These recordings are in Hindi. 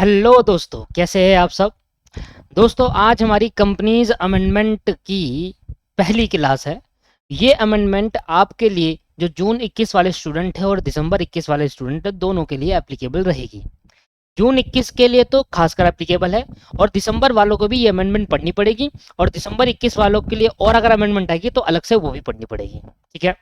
हेलो दोस्तों, कैसे हैं आप सब। दोस्तों, आज हमारी कंपनीज अमेंडमेंट की पहली क्लास है। ये अमेंडमेंट आपके लिए जो जून 21 वाले स्टूडेंट है और दिसंबर 21 वाले स्टूडेंट है, दोनों के लिए एप्लीकेबल रहेगी। जून 21 के लिए तो खासकर एप्लीकेबल है और दिसंबर वालों को भी ये अमेंडमेंट पढ़नी पड़ेगी, और दिसंबर 21 वालों के लिए और अगर अमेंडमेंट आएगी तो अलग से वो भी पढ़नी पड़ेगी। ठीक है।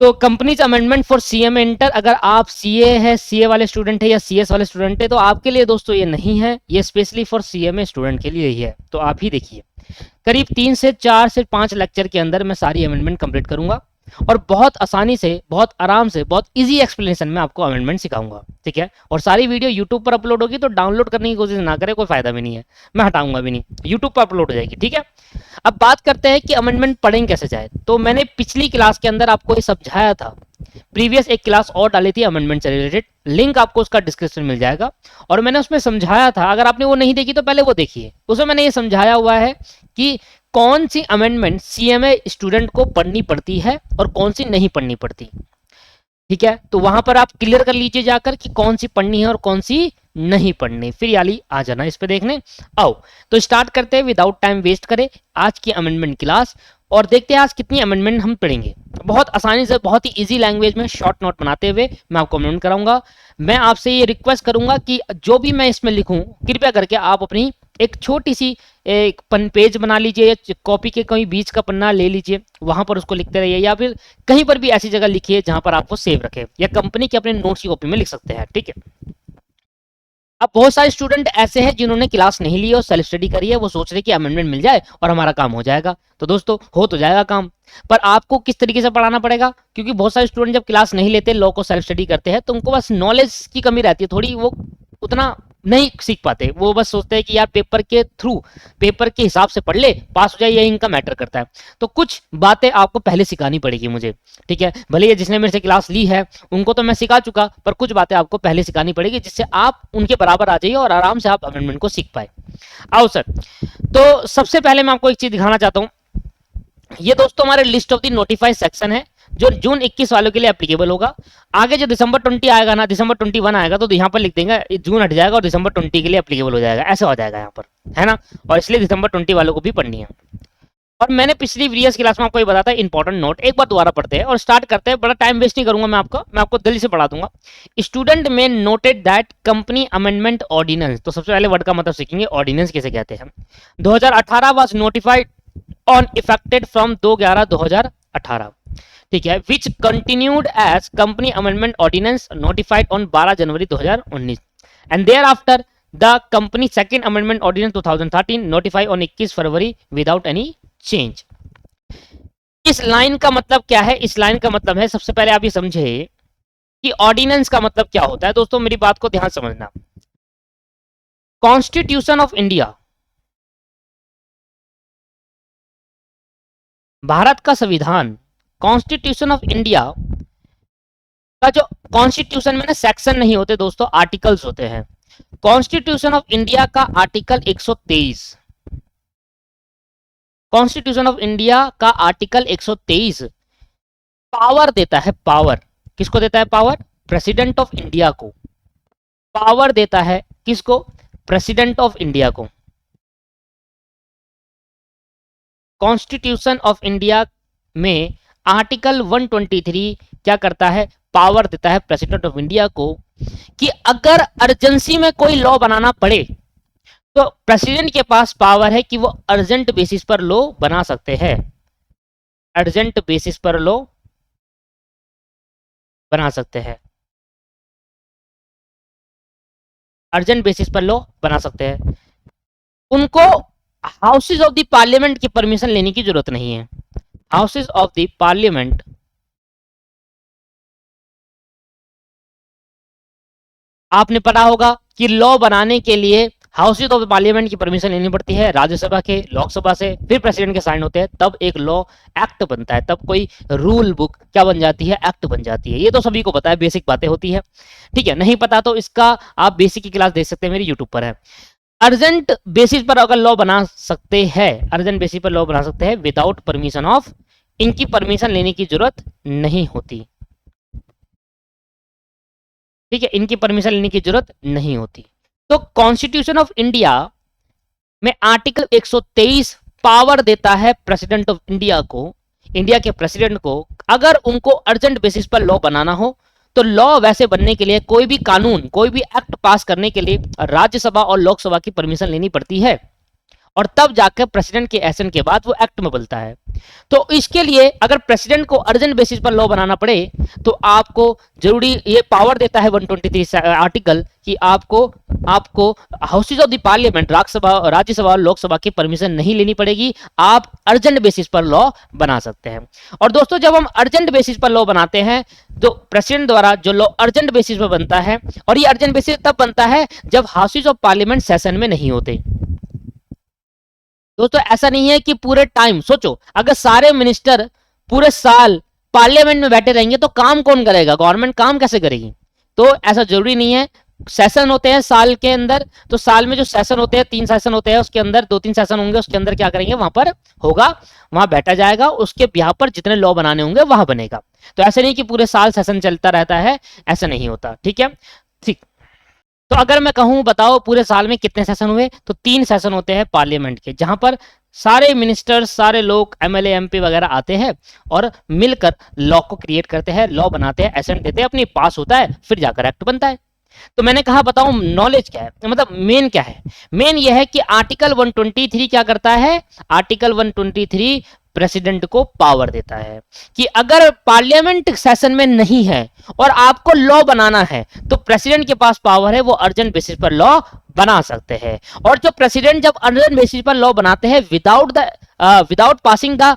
तो companies amendment for CM inter, अगर आप सीए है, सीए वाले स्टूडेंट है या सीएस वाले स्टूडेंट है, तो आपके लिए दोस्तों ये नहीं है, ये स्पेशली फॉर सीएमए स्टूडेंट के लिए ही है। तो आप ही देखिए, करीब 3 से 4 से 5 लेक्चर के अंदर मैं सारी अमेंडमेंट कंप्लीट करूंगा और बहुत आसानी से, बहुत आराम से, बहुत इजी एक्सप्लेनेशन में आपको अमेंडमेंट सिखाऊंगा। ठीक है। और सारी वीडियो यूट्यूब पर अपलोड होगी, तो डाउनलोड करने की कोशिश ना करें, कोई फायदा भी नहीं है, मैं हटाऊंगा भी नहीं, यूट्यूब पर अपलोड हो जाएगी। ठीक है। अब बात करते हैं कि अमेंडमेंट पढ़ेंगे कैसे जाए। तो मैंने पिछली क्लास के अंदर आपको ये समझाया था, प्रीवियस एक क्लास और डाली थी अमेंडमेंट से रिलेटेड, लिंक आपको उसका डिस्क्रिप्शन मिल जाएगा। और मैंने उसमें समझाया था, अगर आपने वो नहीं देखी तो पहले वो देखिए, उसमें मैंने ये समझाया हुआ है कि कौन सी अमेंडमेंट सीएमए स्टूडेंट को पढ़नी पड़ती है और कौन सी नहीं पढ़नी पड़ती। ठीक है। तो वहां पर आप क्लियर कर लीजिए जाकर कि कौन सी पढ़नी है और कौन सी नहीं पढ़नी। फिर याली आ जाना इस पे देखने। आओ तो स्टार्ट करते हैं विदाउट टाइम वेस्ट करें आज की अमेंडमेंट क्लास, और देखते हैं आज कितनी अमेंडमेंट हम पढ़ेंगे। बहुत आसानी से, बहुत ही इजी लैंग्वेज में शॉर्ट नोट बनाते हुए मैं आपको अमेंडमेंट कराऊंगा। मैं आपसे ये रिक्वेस्ट करूंगा कि जो भी मैं इसमें लिखूं, कृपया करके आप अपनी एक छोटी सी एक पेज बना लीजिए या कॉपी के कोई बीच का पन्ना ले लीजिए, वहां पर उसको लिखते रहिए, या फिर कहीं पर भी ऐसी जगह लिखिए जहां पर आपको सेव रखे, या कंपनी के अपने नोट्स की कॉपी में लिख सकते हैं। ठीक है। अब बहुत सारे स्टूडेंट ऐसे हैं जिन्होंने क्लास नहीं ली और सेल्फ स्टडी करी है, वो सोच रहे कि अमेंडमेंट मिल जाए और हमारा काम हो जाएगा। तो दोस्तों, हो तो जाएगा काम, पर आपको किस तरीके से पढ़ाना पड़ेगा, क्योंकि बहुत सारे स्टूडेंट जब क्लास नहीं लेते, लॉ को सेल्फ स्टडी करते हैं, तो उनको बस नॉलेज की कमी रहती है थोड़ी, वो उतना नहीं सीख पाते। वो बस सोचते हैं कि यार पेपर के थ्रू, पेपर के हिसाब से पढ़ ले, पास हो जाए, यही इनका मैटर करता है। तो कुछ बातें आपको पहले सिखानी पड़ेगी मुझे। ठीक है। भले ये जिसने मेरे से क्लास ली है उनको तो मैं सिखा चुका, पर कुछ बातें आपको पहले सिखानी पड़ेगी, जिससे आप उनके बराबर आ जाइए और आराम से आप अमेंडमेंट को सीख पाए। आओ सर, तो सबसे पहले मैं आपको एक चीज दिखाना चाहता हूं। ये दोस्तों हमारे list of the notified section है, जो जून 21 वालों के लिए एप्लीकेबल होगा। आगे जो दिसंबर 20 आएगा ना, दिसंबर 21 आएगा, तो यहाँ पर लिख देंगे जून हट जाएगा और दिसंबर 20 के लिए एप्लीकेबल हो जाएगा, ऐसा हो जाएगा यहाँ पर, है ना। और इसलिए दिसंबर 20 वालों को भी पढ़नी है। और मैंने पिछली प्रीवियस क्लास में आपको ये बताया था इंपॉर्टेंट नोट, एक बार दोबारा पढ़ते हैं और स्टार्ट करते हैं। बड़ा टाइम वेस्ट नहीं करूंगा मैं आपको दिल्ली से पढ़ा दूंगा। Student may noted that company amendment ordinance, तो सबसे पहले वर्ड का मतलब सीखेंगे, ऑर्डिनेंस किसे कहते हैं। 2018 was notified on effected from 2/11/2018। ठीक है। Which continued as company amendment ordinance notified on 12 January 2019, and thereafter the company second amendment ordinance 2013 notified on 21 February without any change. इस लाइन का मतलब क्या है? इस लाइन का मतलब है, सबसे पहले आप ये समझे कि ऑर्डिनेंस का मतलब क्या होता है। दोस्तों मेरी बात को ध्यान समझना। कॉन्स्टिट्यूशन ऑफ इंडिया, भारत का संविधान, कॉन्स्टिट्यूशन ऑफ इंडिया का जो कॉन्स्टिट्यूशन में ना सेक्शन नहीं होते दोस्तों, आर्टिकल्स होते हैं। कॉन्स्टिट्यूशन ऑफ इंडिया का आर्टिकल 123, कॉन्स्टिट्यूशन ऑफ इंडिया का आर्टिकल 123 पावर देता है, पावर किसको देता है? पावर प्रेसिडेंट ऑफ इंडिया को। पावर देता है किसको? प्रेसिडेंट ऑफ इंडिया को। कॉन्स्टिट्यूशन ऑफ इंडिया में आर्टिकल 123 क्या करता है? पावर देता है प्रेसिडेंट ऑफ इंडिया को कि अगर अर्जेंसी में कोई लॉ बनाना पड़े तो प्रेसिडेंट के पास पावर है कि वो अर्जेंट बेसिस पर लॉ बना सकते हैं। अर्जेंट बेसिस पर लॉ बना सकते हैं, अर्जेंट बेसिस पर लॉ बना सकते हैं। उनको हाउसेज ऑफ द पार्लियामेंट की परमिशन लेने की जरूरत नहीं है। हाउसेज ऑफ द पार्लियामेंट आपने पढ़ा होगा कि लॉ बनाने के लिए हाउसेज ऑफ द पार्लियामेंट की परमिशन लेनी पड़ती है, राज्यसभा के, लोकसभा से, फिर प्रेसिडेंट के साइन होते हैं, तब एक लॉ एक्ट बनता है, तब कोई रूल बुक क्या बन जाती है? एक्ट बन जाती है। ये तो सभी को पता है, बेसिक बातें होती है। ठीक है। नहीं पता तो इसका आप बेसिक की क्लास देख सकते हैं, मेरी यूट्यूब पर है। अर्जेंट बेसिस पर अगर लॉ बना सकते हैं, अर्जेंट बेसिस पर लॉ बना सकते हैं विदाउट परमिशन ऑफ, इनकी परमिशन लेने की जरूरत नहीं होती। ठीक है। इनकी परमिशन लेने की जरूरत नहीं होती। तो कॉन्स्टिट्यूशन ऑफ इंडिया में आर्टिकल 123 पावर देता है प्रेसिडेंट ऑफ इंडिया को, इंडिया के प्रेसिडेंट को, अगर उनको अर्जेंट बेसिस पर लॉ बनाना हो तो लॉ वैसे बनने के लिए कोई भी कानून, कोई भी एक्ट पास करने के लिए राज्यसभा और लोकसभा की परमिशन लेनी पड़ती है और तब जाकर प्रेसिडेंट के एक्शन के बाद वो एक्ट में बनता है। तो इसके लिए अगर प्रेसिडेंट को अर्जेंट बेसिस पर लॉ बनाना पड़े तो आपको जरूरी ये पावर देता है 123 आर्टिकल कि आपको houses of the parliament, Rajya Sabha और लोकसभा की परमिशन नहीं लेनी पड़ेगी, आप अर्जेंट बेसिस पर लॉ बना सकते हैं। और दोस्तों जब हम अर्जेंट बेसिस पर लॉ बनाते हैं तो प्रेसिडेंट द्वारा जो लॉ अर्जेंट बेसिस पर बनता है, और ये अर्जेंट बेसिस तब बनता है जब हाउसेज ऑफ पार्लियामेंट सेशन में नहीं होते। दोस्तों ऐसा नहीं है कि पूरे टाइम, सोचो अगर सारे मिनिस्टर पूरे साल पार्लियामेंट में बैठे रहेंगे तो काम कौन करेगा, गवर्नमेंट काम कैसे करेगी? तो ऐसा जरूरी नहीं है। सेशन होते हैं साल के अंदर, तो साल में जो सेशन होते हैं 3 सेशन होते हैं, उसके अंदर 2-3 सेशन होंगे, उसके अंदर क्या करेंगे, वहां पर होगा, वहां बैठा जाएगा, उसके बिहाफ पर जितने लॉ बनाने होंगे वहां बनेगा। तो ऐसे नहीं कि पूरे साल सेशन चलता रहता है, ऐसा नहीं होता। ठीक है, ठीक। तो अगर मैं कहूं बताओ पूरे साल में कितने सेशन हुए, तो 3 सेशन होते हैं पार्लियामेंट के, जहां पर सारे मिनिस्टर्स, सारे लोग, एमएलए एमपी वगैरह आते हैं और मिलकर लॉ को क्रिएट करते हैं, लॉ बनाते हैं, एसेंट देते हैं, अपनी पास होता है, फिर जाकर एक्ट बनता है। तो मैंने कहा बताओ नॉलेज क्या है, मतलब मेन क्या है? मेन यह है कि आर्टिकल 123 क्या करता है, आर्टिकल 123 प्रेसिडेंट को पावर देता है कि अगर पार्लियामेंट सेशन में नहीं है और आपको लॉ बनाना है तो प्रेसिडेंट के पास पावर है, वो अर्जेंट बेसिस पर लॉ बना सकते हैं। और जो प्रेसिडेंट जब अर्जेंट बेसिस पर लॉ बनाते हैं without passing the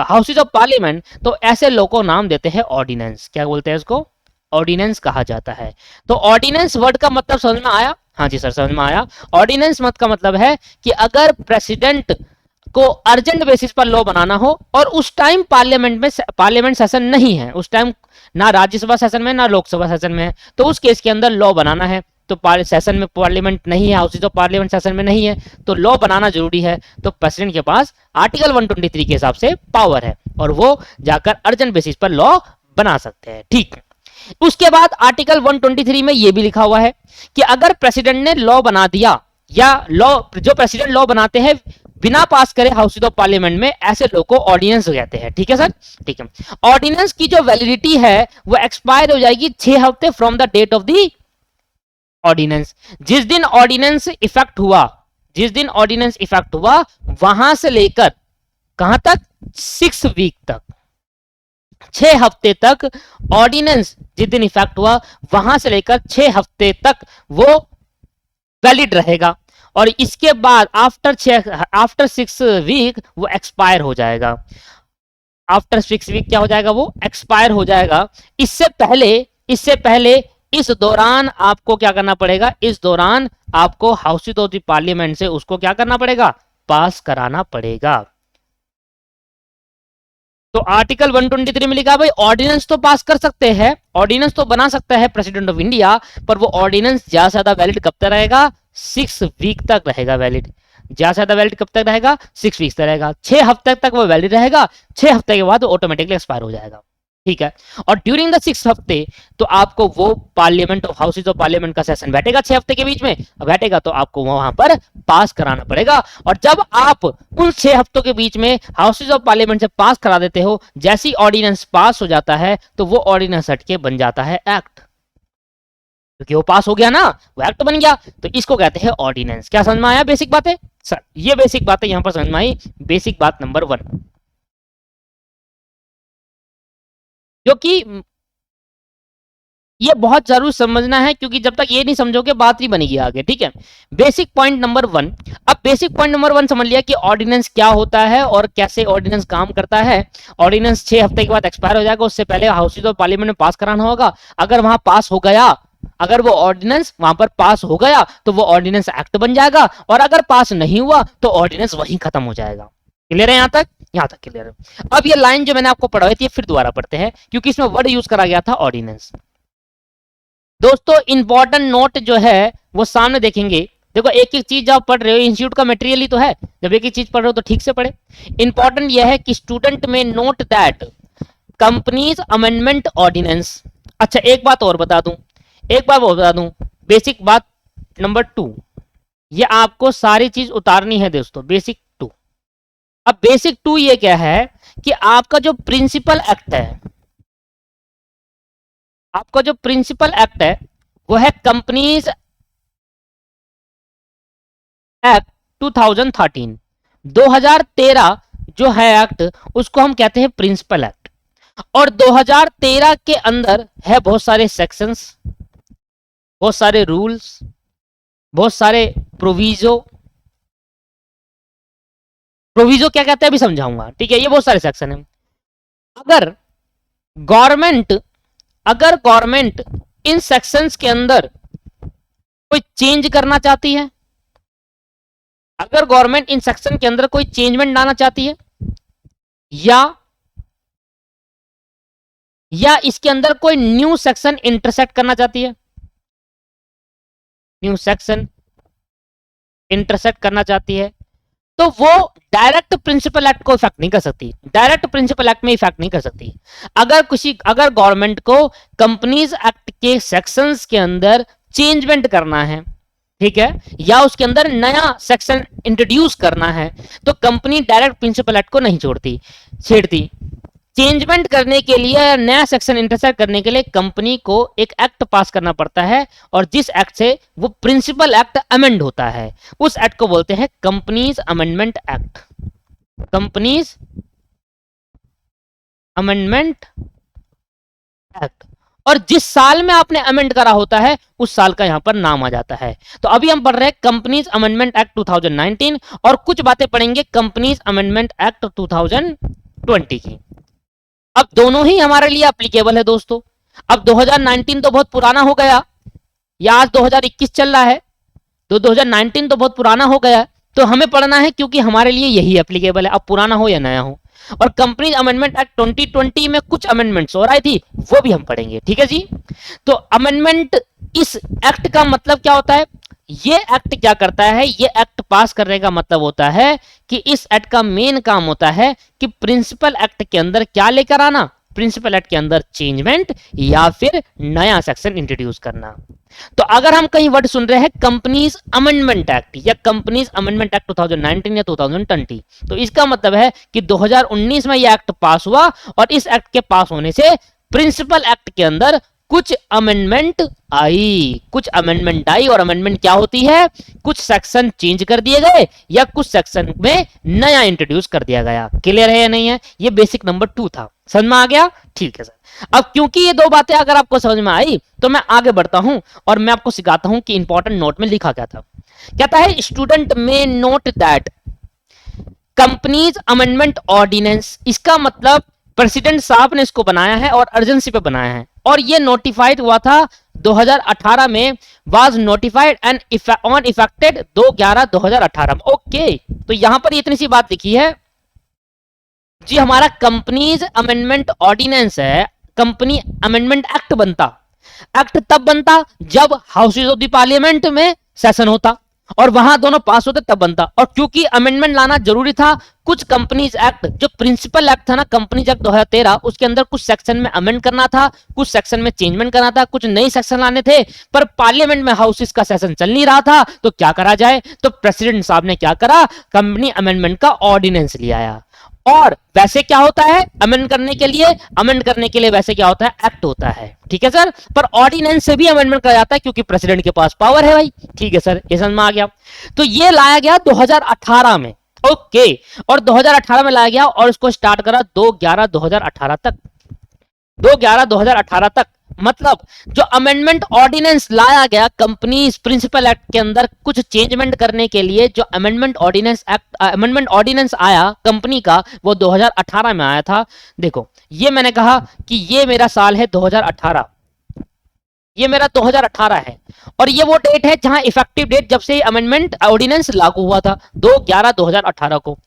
houses of parliament, तो ऐसे लॉ को नाम देते हैं ऑर्डिनेंस। क्या बोलते हैं इसको? ऑर्डिनेंस कहा जाता है। तो ऑर्डिनेंस वर्ड का मतलब समझ में आया? हाँ जी सर, समझ में आया। ऑर्डिनेंस मत का मतलब है कि अगर प्रेसिडेंट को अर्जेंट बेसिस पर लॉ बनाना हो और उस टाइम पार्लियामेंट सेशन नहीं है, उस टाइम ना राज्यसभा सेशन में ना लोकसभा सेशन में है, तो उस केस के अंदर लॉ बनाना है, तो सेशन में पार्लियामेंट नहीं है, हाउसेज ऑफ पार्लियामेंट सेशन में नहीं है, तो लॉ बनाना जरूरी है। तो प्रेसिडेंट के पास आर्टिकल 123 के हिसाब से पावर है और वो जाकर अर्जेंट बेसिस पर लॉ बना सकते हैं। ठीक। उसके बाद आर्टिकल 123 में यह भी लिखा हुआ है कि अगर प्रेसिडेंट ने लॉ बना दिया, या लॉ जो प्रेसिडेंट लॉ बनाते हैं बिना पास करे हाउसेज ऑफ पार्लियामेंट में, ऐसे लोग को ऑर्डिनेंस कहते हैं। ठीक है सर, ठीक है। ऑर्डिनेंस की जो वैलिडिटी है वो एक्सपायर हो जाएगी 6 हफ्ते from the date of the ordinance. जिस दिन ऑर्डिनेंस इफेक्ट हुआ, जिस दिन ऑर्डिनेंस इफेक्ट हुआ वहां से लेकर कहां तक, 6 वीक तक, 6 हफ्ते तक ऑर्डिनेंस जिस दिन इफेक्ट हुआ वहां से लेकर 6 हफ्ते तक वो वैलिड रहेगा, और इसके बाद आफ्टर 6 वीक वो एक्सपायर हो जाएगा। आफ्टर 6 वीक क्या हो जाएगा, वो एक्सपायर हो जाएगा। इससे पहले इस दौरान आपको क्या करना पड़ेगा, इस दौरान आपको हाउसेज ऑफ द पार्लियामेंट से उसको क्या करना पड़ेगा, पास कराना पड़ेगा। तो आर्टिकल 123 में लिखा भाई ऑर्डिनेंस तो पास कर सकते हैं, ऑर्डिनेंस तो बना सकता है प्रेसिडेंट ऑफ इंडिया, पर वो ऑर्डिनेंस ज्यादा से ज्यादा वैलिड कब तक रहेगा, 6 वीक तक रहेगा वैलिड। ज्यादा से ज्यादा वैलिड कब तक रहेगा, 6 वीक तक रहेगा। 6 हफ्ते तक वो वैलिड रहेगा, 6 हफ्ते के बाद वो ऑटोमेटिकली एक्सपायर हो जाएगा। ठीक है। और ड्यूरिंग द 6 हफ्ते तो आपको वो parliament of houses of parliament का सेशन बैठेगा 6 हफ्ते के बीच में, बैठेगा तो आपको वहां पर पास कराना पड़ेगा। और जब आप उन 6 हफ्तों के बीच में हाउसेज ऑफ पार्लियामेंट से पास करा देते हो, जैसी ऑर्डिनेंस पास हो जाता है तो वो ऑर्डिनेंस हटके बन जाता है एक्ट, क्योंकि वो पास हो गया ना, वो एक्ट बन गया, तो इसको कहते हैं ऑर्डिनेंस। क्या समझ में आया बेसिक बातें सर? ये बेसिक बातें यहां पर समझ में आई। बेसिक बात नंबर 1, जो कि ये बहुत जरूर समझना है, क्योंकि जब तक ये नहीं समझोगे बात नहीं बनेगी आगे। ठीक है। Basic point number 1। अब बेसिक पॉइंट नंबर 1 समझ लिया कि ऑर्डिनेंस क्या होता है और कैसे ऑर्डिनेंस काम करता है। ऑर्डिनेंस 6 हफ्ते के बाद एक्सपायर हो जाएगा, उससे पहले हाउसेज ऑफ पार्लियामेंट में पास कराना होगा। अगर वहां पास हो गया, अगर वो ऑर्डिनेंस वहां पर पास हो गया तो वो ऑर्डिनेंस एक्ट बन जाएगा, और अगर पास नहीं हुआ तो ऑर्डिनेंस वहीं खत्म हो जाएगा। क्लियर है? यहां तक क्लियर है। अब ये लाइन जो मैंने आपको पढ़ाई थी फिर दोबारा पढ़ते हैं, क्योंकि इसमें वर्ड यूज करा गया था ऑर्डिनेंस। दोस्तों इंपॉर्टेंट नोट जो है वो सामने देखेंगे। देखो एक एक चीज आप पढ़ रहे हो, इंस्टीट्यूट का मटेरियल ही तो है, जब एक एक चीज पढ़ रहे हो तो ठीक से पढ़े। इंपॉर्टेंट यह है कि student may note that companies amendment ordinance. अच्छा एक बात और बता दूं, बेसिक बात नंबर 2, ये आपको सारी चीज उतारनी है दोस्तों, बेसिक 2। अब बेसिक 2 ये क्या है कि आपका जो प्रिंसिपल एक्ट है, आपका जो प्रिंसिपल एक्ट है वो है कंपनीज एक्ट 2013। 2013 जो है एक्ट, उसको हम कहते हैं प्रिंसिपल एक्ट। और 2013 के अंदर है बहुत सारे सेक्शंस, बहुत सारे रूल्स, बहुत सारे प्रोविजो। प्रोविजो क्या कहते हैं अभी समझाऊंगा, ठीक है। ये बहुत सारे सेक्शन है। अगर गवर्नमेंट अगर गवर्नमेंट इन सेक्शंस के अंदर कोई चेंज करना चाहती है, अगर गवर्नमेंट इन सेक्शन के अंदर कोई चेंजमेंट लाना चाहती है, या इसके अंदर कोई न्यू सेक्शन इंटरसेक्ट करना चाहती है, न्यू सेक्शन इंटरसेक्ट करना चाहती है, तो वो डायरेक्ट प्रिंसिपल एक्ट को इफेक्ट नहीं कर सकती, डायरेक्ट प्रिंसिपल एक्ट में इफेक्ट नहीं कर सकती। अगर गवर्नमेंट को कंपनीज एक्ट के सेक्शंस के अंदर चेंजमेंट करना है, ठीक है, या उसके अंदर नया सेक्शन इंट्रोड्यूस करना है, तो कंपनी डायरेक्ट प्रिंसिपल एक्ट को नहीं छेड़ती। चेंजमेंट करने के लिए, नया सेक्शन इंटरसेक्ट करने के लिए कंपनी को एक एक्ट पास करना पड़ता है, और जिस एक्ट से वो प्रिंसिपल एक्ट अमेंड होता है, उस एक्ट को बोलते हैं companies amendment act. Companies amendment act. और जिस साल में आपने अमेंड करा होता है, उस साल का यहां पर नाम आ जाता है। तो अभी हम पढ़ रहे हैं कंपनीज अमेंडमेंट एक्ट 2019, और कुछ बातें पढ़ेंगे कंपनीज अमेंडमेंट एक्ट 2020 की। अब दोनों ही हमारे लिए एप्लीकेबल है दोस्तों। अब 2019 तो बहुत पुराना हो गया, या आज 2021 चल रहा है, तो 2019 तो बहुत पुराना हो गया, तो हमें पढ़ना है क्योंकि हमारे लिए यही एप्लीकेबल है, अब पुराना हो या नया हो। और कंपनीज अमेंडमेंट एक्ट 2020 में कुछ अमेंडमेंट्स हो रही थी, वो भी हम पढ़ेंगे, ठीक है जी। तो अमेंडमेंट, इस एक्ट का मतलब क्या होता है, ये एक्ट क्या करता है, ये एक्ट पास करने का मतलब होता है कि इस एक्ट का मेन काम होता है कि प्रिंसिपल एक्ट के अंदर क्या लेकर आना, प्रिंसिपल एक्ट के अंदर चेंजमेंट या फिर नया सेक्शन इंट्रोड्यूस करना। तो अगर हम कहीं वर्ड सुन रहे हैं कंपनीज अमेंडमेंट एक्ट या कंपनीज अमेंडमेंट एक्ट 2019 या 2020, तो इसका मतलब है कि 2019 में यह एक्ट पास हुआ, और इस एक्ट के पास होने से प्रिंसिपल एक्ट के अंदर कुछ अमेंडमेंट आई, और अमेंडमेंट क्या होती है, कुछ सेक्शन चेंज कर दिए गए या कुछ सेक्शन में नया इंट्रोड्यूस कर दिया गया। क्लियर है या नहीं है? ये बेसिक नंबर 2 था, समझ में आ गया? ठीक है सर। अब क्योंकि ये दो बातें अगर आपको समझ में आई, तो मैं आगे बढ़ता हूं और मैं आपको सिखाता हूं कि इंपॉर्टेंट नोट में लिखा क्या था। कहता है student may note that companies amendment ordinance, इसका मतलब प्रेसिडेंट साहब ने इसको बनाया है और अर्जेंसी पे बनाया है, और ये नोटिफाइड हुआ था 2018 में, was notified and on affected 2/11/2018 में। ओके, तो यहां पर इतनी सी बात लिखी है जी, हमारा कंपनीज अमेंडमेंट ऑर्डिनेंस है, कंपनी अमेंडमेंट एक्ट बनता, एक्ट तब बनता जब हाउसेज ऑफ द पार्लियामेंट में सेशन होता और वहां दोनों पास होते तब बनता। और क्योंकि अमेंडमेंट लाना जरूरी था, कुछ कंपनीज एक्ट, जो प्रिंसिपल एक्ट था ना कंपनीज एक्ट 2013, उसके अंदर कुछ सेक्शन में अमेंड करना था, कुछ सेक्शन में चेंजमेंट करना था, कुछ नए सेक्शन लाने थे, पर पार्लियामेंट में हाउसेस का सेशन चल नहीं रहा था, तो क्या करा जाए, तो प्रेसिडेंट साहब ने क्या करा, कंपनी अमेंडमेंट का ऑर्डिनेंस ले आया। और वैसे क्या होता है अमेंड करने के लिए वैसे क्या होता है, एक्ट होता है, ठीक है सर। पर ऑर्डिनेंस से भी अमेंडमेंट करा जाता है क्योंकि प्रेसिडेंट के पास पावर है भाई, ठीक है सर, ये समझ में आ गया। तो ये लाया गया 2018 में, ओके, और 2018 में लाया गया और इसको स्टार्ट करा 2/11/2018 तक, 2/11/2018 तक। मतलब जो अमेंडमेंट ऑर्डिनेंस लाया गया कंपनीज प्रिंसिपल एक्ट के अंदर कुछ चेंजमेंट करने के लिए, जो अमेंडमेंट ऑर्डिनेंस आया कंपनी का, वो 2018 में आया था। देखो ये मैंने कहा कि ये मेरा साल है 2018, ये मेरा 2018 है, और ये वो डेट है जहां इफेक्टिव डेट जब से अमेंडमेंट ऑर्डिनेंस लागू हुआ था 2/11/2018 को।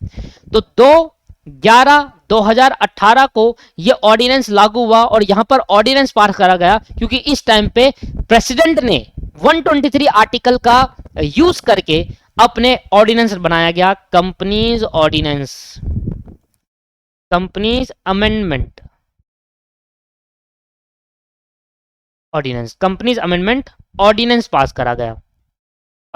तो 2/11/2018 को ये ऑर्डिनेंस लागू हुआ, और यहां पर ऑर्डिनेंस पास करा गया क्योंकि इस टाइम पे प्रेसिडेंट ने 123 आर्टिकल का यूज करके अपने ऑर्डिनेंस बनाया गया, companies ordinance, companies amendment ordinance, companies amendment ordinance pass करा गया।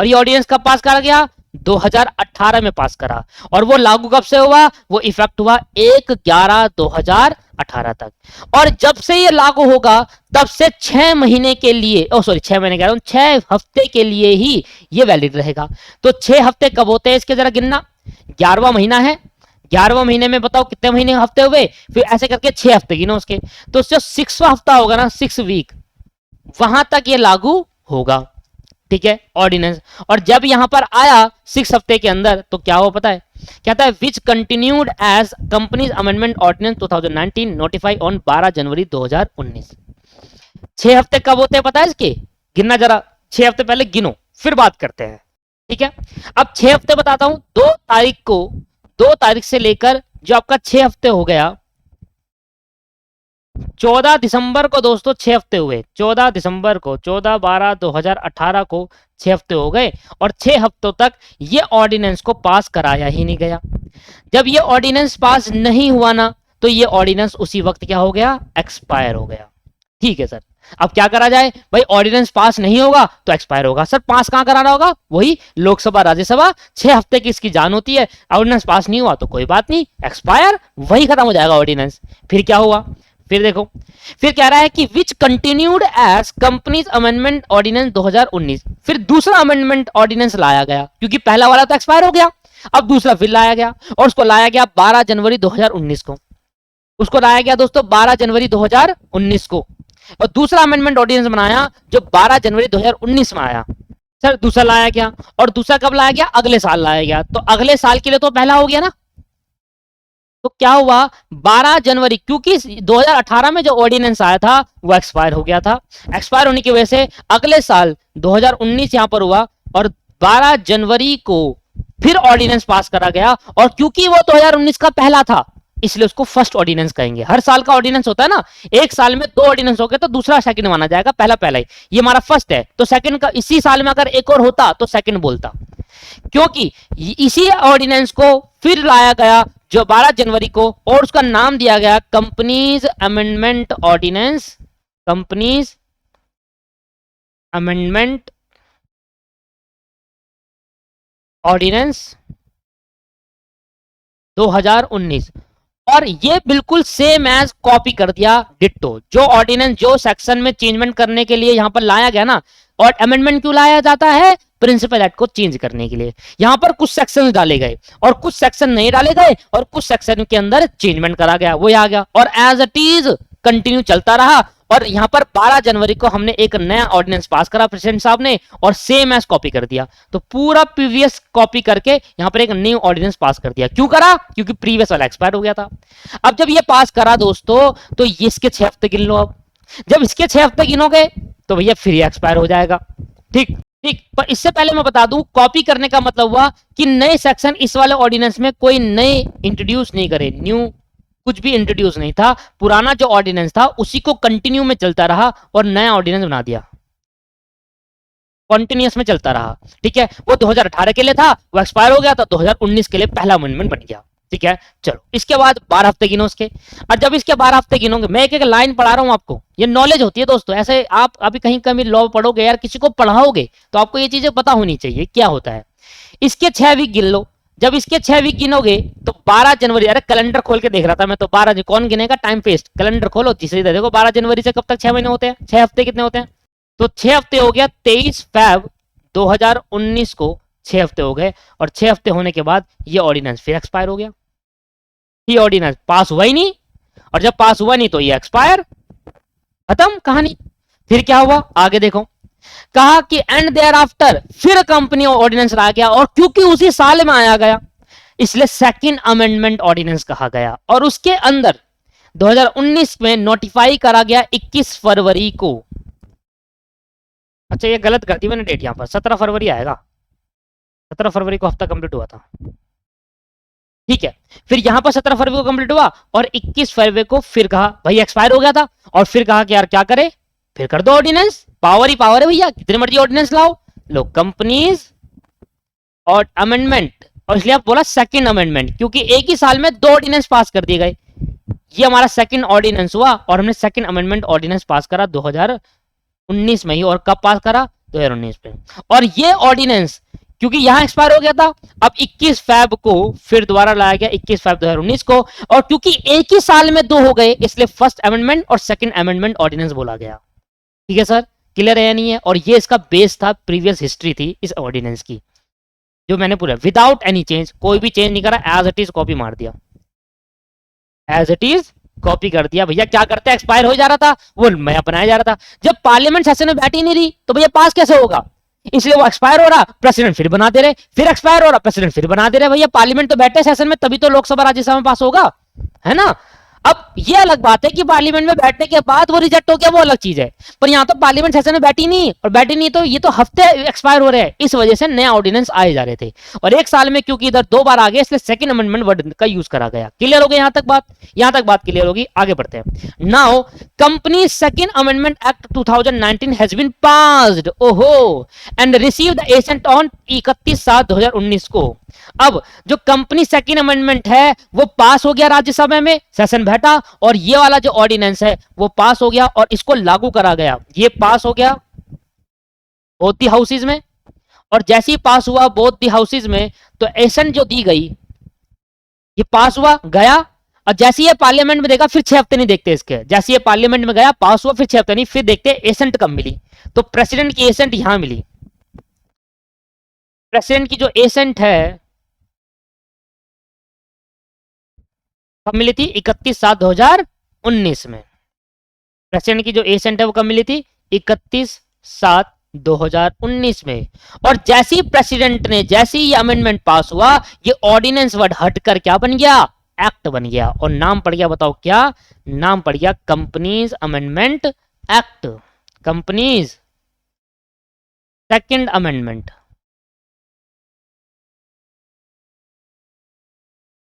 और ये ऑर्डिनेंस कब पास करा गया? 2018 में पास करा। और वो लागू कब से हुआ? वो इफेक्ट हुआ 1/11/2018 तक। और जब से ये लागू होगा तब से 6 महीने के लिए, 6 महीने कह रहा हूं, 6 हफ्ते के लिए ही ये वैलिड रहेगा। तो 6 हफ्ते कब होते हैं इसके जरा गिनना। 11वां महीना है, 11वां महीने में बताओ कितने महीने हफ्ते हुए, फिर ऐसे करके 6 हफ्ते गिनो उसके। तो जो 6वां हफ्ता होगा ना, 6 वीक, वहां तक ये लागू होगा। ठीक है, ऑर्डिनेंस। और जब यहां पर आया 6 हफ्ते के अंदर तो क्या हो पता है? कहता है which continued as companies amendment ordinance 2019 notify on 12 January 2019। 6 हफ्ते कब होते हैं पता है इसके? गिनना जरा, 6 हफ्ते पहले गिनो फिर बात करते हैं। ठीक है, अब 6 हफ्ते बताता हूं। 2 तारीख से लेकर जो आपका 6 हफ्ते हो गया, 14 दिसंबर को दोस्तों 6 हफ्ते हुए। 14 दिसंबर को, 14/12/2018 को 6 हफ्ते हो गए। और 6 हफ्तों तक ये ऑर्डिनेंस को पास कराया ही नहीं गया। जब ये ऑर्डिनेंस पास नहीं हुआ ना, तो ये ऑर्डिनेंस उसी वक्त क्या हो गया? एक्सपायर हो गया। ठीक है सर, अब क्या करा जाए भाई? ऑर्डिनेंस पास नहीं होगा तो एक्सपायर होगा। सर पास कहां कराना होगा? वही लोकसभा राज्यसभा, 6 हफ्ते की इसकी जान होती है। ऑर्डिनेंस पास नहीं हुआ तो कोई बात नहीं, एक्सपायर, वही खत्म हो जाएगा ऑर्डिनेंस। फिर क्या हुआ? फिर देखो, फिर कह रहा है कि which continued as companies amendment ordinance 2019। फिर दूसरा अमेंडमेंट ऑर्डिनेंस लाया गया, क्योंकि पहला वाला तो एक्सपायर हो गया। अब दूसरा फिर लाया गया, और उसको लाया गया 12 जनवरी 2019 को। उसको लाया गया दोस्तों 12 जनवरी 2019 को। और दूसरा अमेंडमेंट ऑर्डिनेंस बनाया जो 12 जनवरी 2019 में आया। सर दूसरा लाया गया, और दूसरा कब लाया गया? अगले साल लाया गया। तो अगले साल के लिए तो पहला हो गया ना। तो क्या हुआ? 12 जनवरी, क्योंकि 2018 में जो ऑर्डिनेंस आया था वो एक्सपायर हो गया था। एक्सपायर होने की वजह से अगले साल 2019 यहां पर हुआ, और 12 जनवरी को फिर ऑर्डिनेंस पास करा गया। और क्योंकि वो 2019 का पहला था, इसलिए उसको फर्स्ट ऑर्डिनेंस कहेंगे। हर साल का ऑर्डिनेंस होता है ना, एक साल में 2 ऑर्डिनेंस हो गए तो दूसरा सेकंड माना जाएगा, पहला पहला ही। ये हमारा फर्स्ट है, तो सेकंड का इसी साल में अगर एक और होता तो सेकंड बोलता। क्योंकि इसी ऑर्डिनेंस को फिर लाया गया जो 12 जनवरी को, और उसका नाम दिया गया companies amendment ordinance, companies amendment ordinance 2019। और ये बिल्कुल सेम एज कॉपी कर दिया डिट्टो। जो ऑर्डिनेंस जो सेक्शन में चेंजमेंट करने के लिए यहां पर लाया गया ना, और अमेंडमेंट क्यों लाया जाता है? प्रिंसिपल एक्ट को चेंज करने के लिए। यहां पर कुछ सेक्शन डाले गए और कुछ सेक्शन नहीं डाले गए, और कुछ सेक्शन के अंदर चेंजमेंट करा गया, वो आ गया। और एज इट इज कंटिन्यू चलता रहा। और यहां पर 12 जनवरी को हमने एक नया ऑर्डिनेंस पास करा प्रेसिडेंट साहब ने, और सेम एज कॉपी कर दिया। तो पूरा प्रीवियस कॉपी करके यहां पर एक न्यू ऑर्डिनेंस पास कर दिया। क्यों करा? क्योंकि प्रीवियस वाला एक्सपायर हो गया था। अब जब ये पास करा दोस्तों, तो इसके 6 हफ्ते गिन लो। अब जब इसके 6 हफ्ते गिनोगे तो भैया फिर एक्सपायर हो जाएगा। ठीक ठीक, पर इससे पहले मैं बता दूं, कॉपी करने का मतलब हुआ कि नए सेक्शन इस वाले ऑर्डिनेंस में कोई नए इंट्रोड्यूस नहीं करे, न्यू कुछ भी इंट्रोड्यूस नहीं था। पुराना जो ऑर्डिनेंस था उसी को कंटिन्यू में चलता रहा और नया ऑर्डिनेंस बना दिया, कॉन्टिन्यूस में चलता रहा। ठीक है, वो 2018 के लिए था, वो एक्सपायर हो गया था, 2019 के लिए पहला अमेंडमेंट बन गया। ठीक है, चलो इसके बाद 12 हफ्ते गिनो उसके। और जब इसके 12 हफ्ते गिनोगे, मैं एक एक लाइन पढ़ा रहा हूं आपको, ये नॉलेज होती है दोस्तों। ऐसे आप अभी कहीं कभी लॉ पढ़ोगे यार, किसी को पढ़ाओगे तो आपको ये चीजें पता होनी चाहिए क्या होता है। इसके 6 वीक गिन लो। जब इसके 6 वीक गिनोगे तो 12 जनवरी, अरे कैलेंडर खोल के देख रहा था मैं तो, 12 कौन गिनेगा, टाइम वेस्ट। कैलेंडर खोलो, तीसरी देखो 12 जनवरी से कब तक 6 महीने होते हैं, 6 हफ्ते कितने होते हैं? तो 6 हफ्ते हो गया 23 फरवरी 2019 को 6 हफ्ते हो गए। और 6 हफ्ते होने के बाद ये ऑर्डिनेंस फिर एक्सपायर हो गया। ये ऑर्डिनेंस पास हुआ ही नहीं, और जब पास हुआ नहीं तो ये एक्सपायर, खत्म कहानी। फिर क्या हुआ आगे देखो, कहा कि एंड देयर आफ्टर फिर कंपनी ऑर्डिनेंस लाया गया, और क्योंकि उसी साल में आया गया इसलिए सेकंड अमेंडमेंट ऑर्डिनेंस कहा गया। और उसके अंदर 2019 में नोटिफाई करा गया 21 फरवरी को। अच्छा ये गलत कर दी मैंने डेट, यहां पर 17 फरवरी आएगा, 17 फरवरी को हफ्ता कंप्लीट हुआ था। ठीक है, फिर यहां पर 17 फरवरी को कंप्लीट हुआ, और 21 फरवरी को फिर कहा भाई एक्सपायर हो गया था, और फिर कहा कि यार क्या करे, फिर कर दो ऑर्डिनेंस। पावर ही पावर है भैया, कितने मर्जी ऑर्डिनेंस लाओ। लो कंपनीज और अमेंडमेंट, और इसलिए आप बोला सेकंड अमेंडमेंट, क्योंकि एक ही साल में 2 ऑर्डिनेंस पास कर दिए गए। ये हमारा सेकंड ऑर्डिनेंस हुआ, और हमने सेकंड अमेंडमेंट ऑर्डिनेंस पास करा 2019 में ही। और कब पास करा? 2019 पे। और ये ऑर्डिनेंस क्योंकि यहां एक्सपायर हो गया था, अब 21 फैब को फिर दोबारा लाया गया, 21 फैब 2019 को, और क्योंकि एक ही साल में दो हो गए इसलिए फर्स्ट अमेंडमेंट और सेकंड अमेंडमेंट ऑर्डिनेंस बोला गया। ठीक है सर, क्लियर है या नहीं है? और ये इसका बेस था, प्रीवियस हिस्ट्री थी इस ऑर्डिनेंस की, जो मैंने पूरा विदाउट एनी चेंज, कोई भी चेंज नहीं करा, एज इट इज कॉपी मार दिया, एज इट इज कॉपी कर दिया। भैया क्या करते हैं, एक्सपायर हो जा रहा था वो नया बनाया जा रहा था, जब पार्लियामेंट सेशन में बैठी नहीं रही तो भैया पास कैसे होगा, इसलिए वो एक्सपायर हो रहा, प्रेसिडेंट फिर बना दे रहे, फिर एक्सपायर हो रहा, प्रेसिडेंट फिर बना दे रहे। भैया पार्लियामेंट तो बैठे सेशन में, तभी तो लोकसभा राज्यसभा में पास होगा, है ना। अब ये अलग बात है कि पार्लियामेंट में बैठने के बाद वो रिजेक्ट हो गया, वो अलग चीज है, पर यहां तो पार्लियामेंट सेशन में बैठी नहीं, और बैठी नहीं तो ये तो हफ्ते एक्सपायर हो रहे हैं, इस वजह से नए ऑर्डिनेंस आए जा रहे थे, और एक साल में क्योंकि इधर दो बार आ गए इसलिए सेकंड अमेंडमेंट वर्ड का यूज करा गया। क्लियर हो गया यहां तक बात? यहां तक बात क्लियर होगी, आगे बढ़ते हैं। Now company second amendment act 2019 has been passed, ओहो, and receive the assent on 31/7/2019 को। अब जो कंपनी सेकंड अमेंडमेंट है वो पास हो गया राज्यसभा में, सेशन बैठा, और ये वाला जो ऑर्डिनेंस है वो पास हो गया और इसको लागू करा गया। ये पास हो गया बोथ दी हाउसेज में, और जैसे ही पास हुआ बोथ दी हाउसेज में तो एसेंट जो दी गई, ये पास हुआ गया, और जैसे ये पार्लियामेंट में देखा फिर 6 हफ्ते नहीं देखते इसके, जैसे ये पार्लियामेंट में गया पास हुआ फिर 6 हफ्ते नहीं, फिर देखते एसेंट कब मिली, तो प्रेसिडेंट की एसेंट यहां मिली। प्रेसिडेंट की जो एसेंट है कब मिली थी, 31/7/2019 में। प्रेसिडेंट की जो एसेंट है वो कब मिली थी, 31/7/2019 में। और जैसे ही प्रेसिडेंट ने, जैसे ही ये अमेंडमेंट पास हुआ, ये ऑर्डिनेंस वर्ड हटकर क्या बन गया, एक्ट बन गया, और नाम पड़ गया, बताओ क्या नाम पड़ गया, companies amendment act, companies second amendment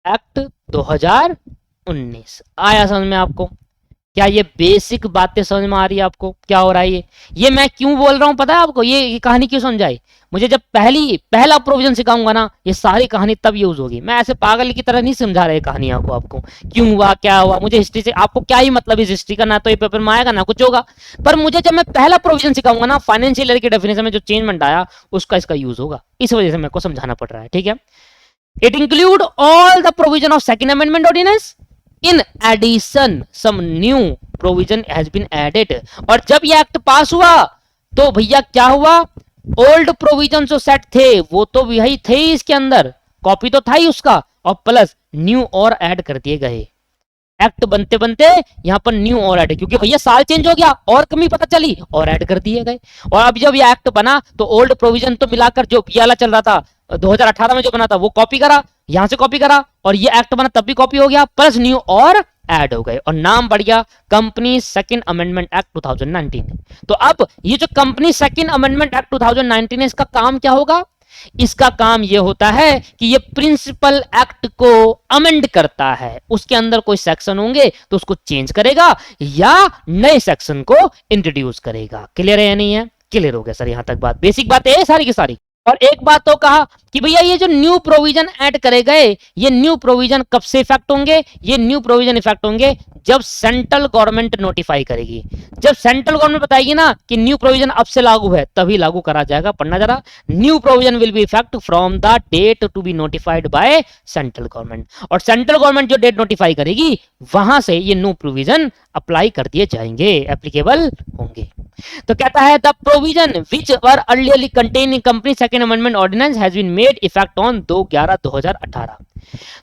act 2019। आया समझ में आपको? क्या ये बेसिक बातें समझ में आ रही है आपको क्या हो रहा है? ये मैं क्यों बोल रहा हूं पता है आपको, ये कहानी क्यों समझाई? मुझे जब पहला प्रोविजन सिखाऊंगा ना, ये सारी कहानी तब यूज होगी। मैं ऐसे पागल की तरह नहीं समझा रहा कहानियां को आपको, क्यों हुआ क्या हुआ, मुझे हिस्ट्री से आपको क्या ही मतलब इस हिस्ट्री का, ना तो ये पेपर में आएगा ना कुछ होगा, पर मुझे जब मैं पहला प्रोविजन सिखाऊंगा ना, फाइनेंशियल ईयर की डेफिनेशन में जो चेंजमेंट आया उसका इसका यूज होगा, इस वजह से मेरे को समझाना पड़ रहा है, ठीक है। It include all the provision of Second Amendment ordinance. In addition, some new provision has been added. और जब ये एक्ट पास हुआ तो भैया क्या हुआ, ओल्ड प्रोविजन जो सेट थे वो तो वही थे ही, इसके अंदर कॉपी तो था ही उसका, और प्लस न्यू और ऐड कर दिए गए। एक्ट बनते बनते यहाँ पर न्यू और ऐड, क्योंकि भैया साल चेंज हो गया और कमी पता चली और ऐड कर दिए गए। और अब जब ये एक्ट बना तो ओल्ड प्रोविजन तो मिलाकर जो पियाला चल रहा था 2018 में जो बना था वो कॉपी करा, यहां से कॉपी करा, और ये एक्ट बना तब भी कॉपी हो गया, प्लस न्यू और ऐड हो गए, और नाम बढ़ गया कंपनी सेकंड अमेंडमेंट एक्ट 2019। तो अब ये जो कंपनी सेकंड अमेंडमेंट एक्ट 2019 है, इसका काम क्या होगा? इसका काम यह होता है कि ये प्रिंसिपल एक्ट को अमेंड करता है, उसके अंदर कोई सेक्शन होंगे तो उसको चेंज करेगा या नए सेक्शन को इंट्रोड्यूस करेगा। क्लियर है या नहीं है? क्लियर हो गया सर, यहां तक बात, बेसिक बात है सारी की सारी। और एक बात तो कहा कि भैया ये जो न्यू प्रोविजन ऐड करे गए, ये न्यू प्रोविजन कब से इफेक्ट होंगे? ये न्यू प्रोविजन इफेक्ट होंगे जब सेंट्रल गवर्नमेंट नोटिफाई करेगी। जब सेंट्रल गवर्नमेंट बताएगी ना कि न्यू प्रोविजन अब से लागू है, तभी लागू करा जाएगा। पढ़ना जरा, new provision will be effect from the date to be notified by central government, और सेंट्रल गवर्नमेंट जो डेट नोटिफाई करेगी वहां से ये न्यू प्रोविजन अप्लाई कर दिए जाएंगे, एप्लीकेबल होंगे। तो कहता है the provision which were earlierly contain in company second amendment ordinance has been made effect on 2/11/2018।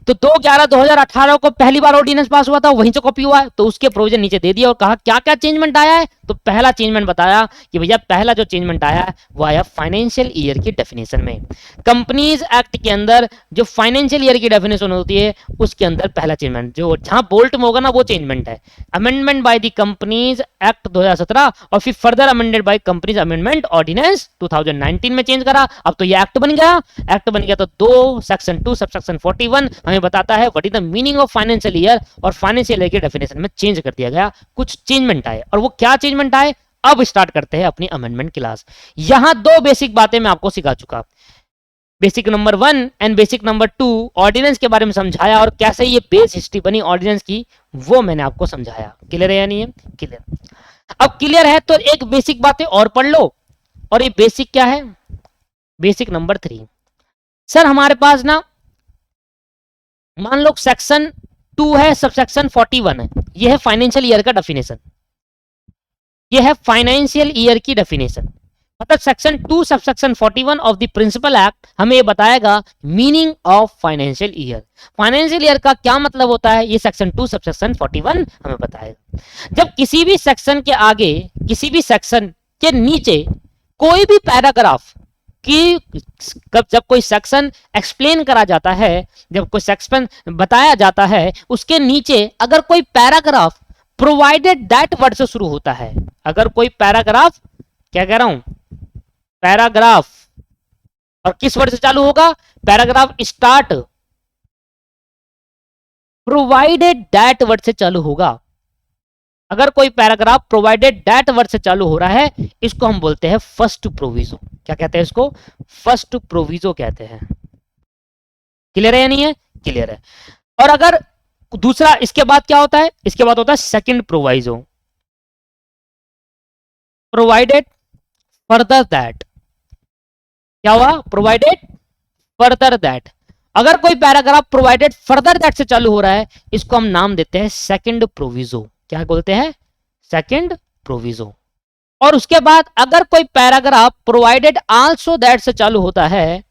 तो 2/11/2018 को पहली बार ऑर्डिनेंस पास हुआ था, वहीं से कॉपी हुआ है, तो उसके प्रोविजन नीचे दे दिया और कहा क्या क्या चेंजमेंट आया है। तो पहला चेंजमेंट बताया कि भैया पहला जो चेंजमेंट आया है वो आया फाइनेंशियल ईयर की डेफिनेशन में। कंपनीज एक्ट के अंदर जो फाइनेंशियल ईयर की डेफिनेशन होती है उसके अंदर पहला चेंजमेंट जो जहां बोल्ट में होगा ना वो चेंजमेंट है, amendment by the companies act 2017, और फिर further amended by companies amendment ordinance 2019 में चेंज करा। अब तो ये एक्ट बन गया, एक्ट बन गया तो 2 सेक्शन 2 सबसेक्शन 41 हमें बताता है what is the meaning of financial year, और फाइनेंशियल ईयर की डेफिनेशन में चेंज कर दिया गया, कुछ चेंजमेंट आए। और वो क्या चेंजमेंट आए, अब स्टार्ट करते हैं अपनी अमेंडमेंट क्लास। यहां दो बेसिक बातें मैं आपको सिखा चुका, basic number 1 and basic number 2 ordinance के बारे में समझाया, और कैसे ये बेस हिस्ट्री बनी ऑर्डिनेंस की वो मैंने आपको समझाया। क्लियर है या नहीं है? क्लियर। अब क्लियर है तो एक बेसिक बातें और पढ़ लो, और ये बेसिक क्या है, बेसिक नंबर 3। सर हमारे पास ना मान लो सेक्शन 2 है, सबसेक्शन 41 है, ये है फाइनेंशियल ईयर का डेफिनेशन, ये है फाइनेंशियल ईयर की डेफिनेशन। मतलब section 2 subsection 41 of the principal act हमें ये बताएगा meaning of financial year. Financial year का क्या मतलब होता है, ये सेक्शन 2 सबसेक्शन 41 हमें बताएगा। जब किसी भी सेक्शन के आगे, किसी भी सेक्शन के नीचे कोई भी पैराग्राफ कि जब कोई सेक्शन एक्सप्लेन करा जाता है, जब कोई सेक्शन बताया जाता है, उसके नीचे अगर कोई पैराग्राफ प्रोवाइडेड दैट वर्ड से शुरू होता है, अगर कोई पैराग्राफ, क्या कह रहा हूं, पैराग्राफ, और किस वर्ड से चालू होगा, paragraph start provided that word से चालू होगा। अगर कोई पैराग्राफ प्रोवाइडेड दैट वर्ड से चालू हो रहा है, इसको हम बोलते हैं फर्स्ट प्रोविजो। क्या कहते हैं इसको, फर्स्ट प्रोविजो कहते हैं। क्लियर है या नहीं है, क्लियर है। और अगर दूसरा, इसके बाद क्या होता है, इसके बाद होता है second proviso, provided further that. क्या हुआ, प्रोवाइडेड फर्दर दैट। अगर कोई पैराग्राफ प्रोवाइडेड फर्दर दैट से चालू हो रहा है, इसको हम नाम देते हैं सेकंड प्रोविजो। क्या बोलते हैं, सेकंड प्रोविजो। और उसके बाद अगर कोई पैराग्राफ प्रोवाइडेड आल्सो दैट से चालू होता है,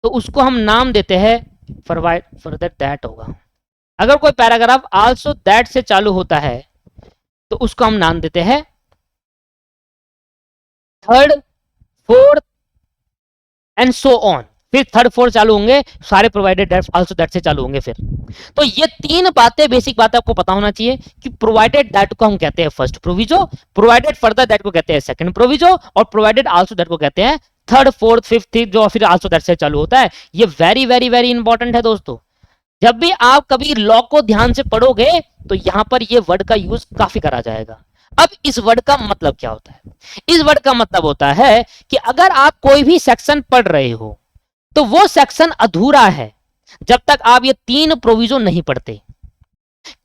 तो उसको हम नाम देते हैं फर्दर दैट होगा। अगर कोई पैराग्राफ आल्सो दैट से चालू होता है, तो उसको हम नाम देते हैं third, fourth and so on. फिर थर्ड फोर्थ चालू होंगे, सारे प्रोवाइडेड दैट आल्सो दैट से चालू होंगे फिर। तो ये 3 बातें, बेसिक बातें आपको पता होना चाहिए कि प्रोवाइडेड दैट को हम कहते हैं first proviso, provided further that को कहते हैं सेकंड प्रोविजो, और प्रोवाइडेड आल्सो दैट को कहते हैं थर्ड, फोर्थ, फिफ्थ, जो फिर आल्सो दैट से चालू होता है। ये वेरी वेरी वेरी इंपॉर्टेंट है दोस्तों। जब भी आप कभी लॉ को ध्यान से पढ़ोगे, तो यहां पर ये वर्ड का यूज काफी करा जाएगा। अब इस वर्ड का मतलब क्या होता है, इस वर्ड का मतलब होता है कि अगर आप कोई भी सेक्शन पढ़ रहे हो, तो वो सेक्शन अधूरा है जब तक आप ये 3 प्रोविजो नहीं पढ़ते।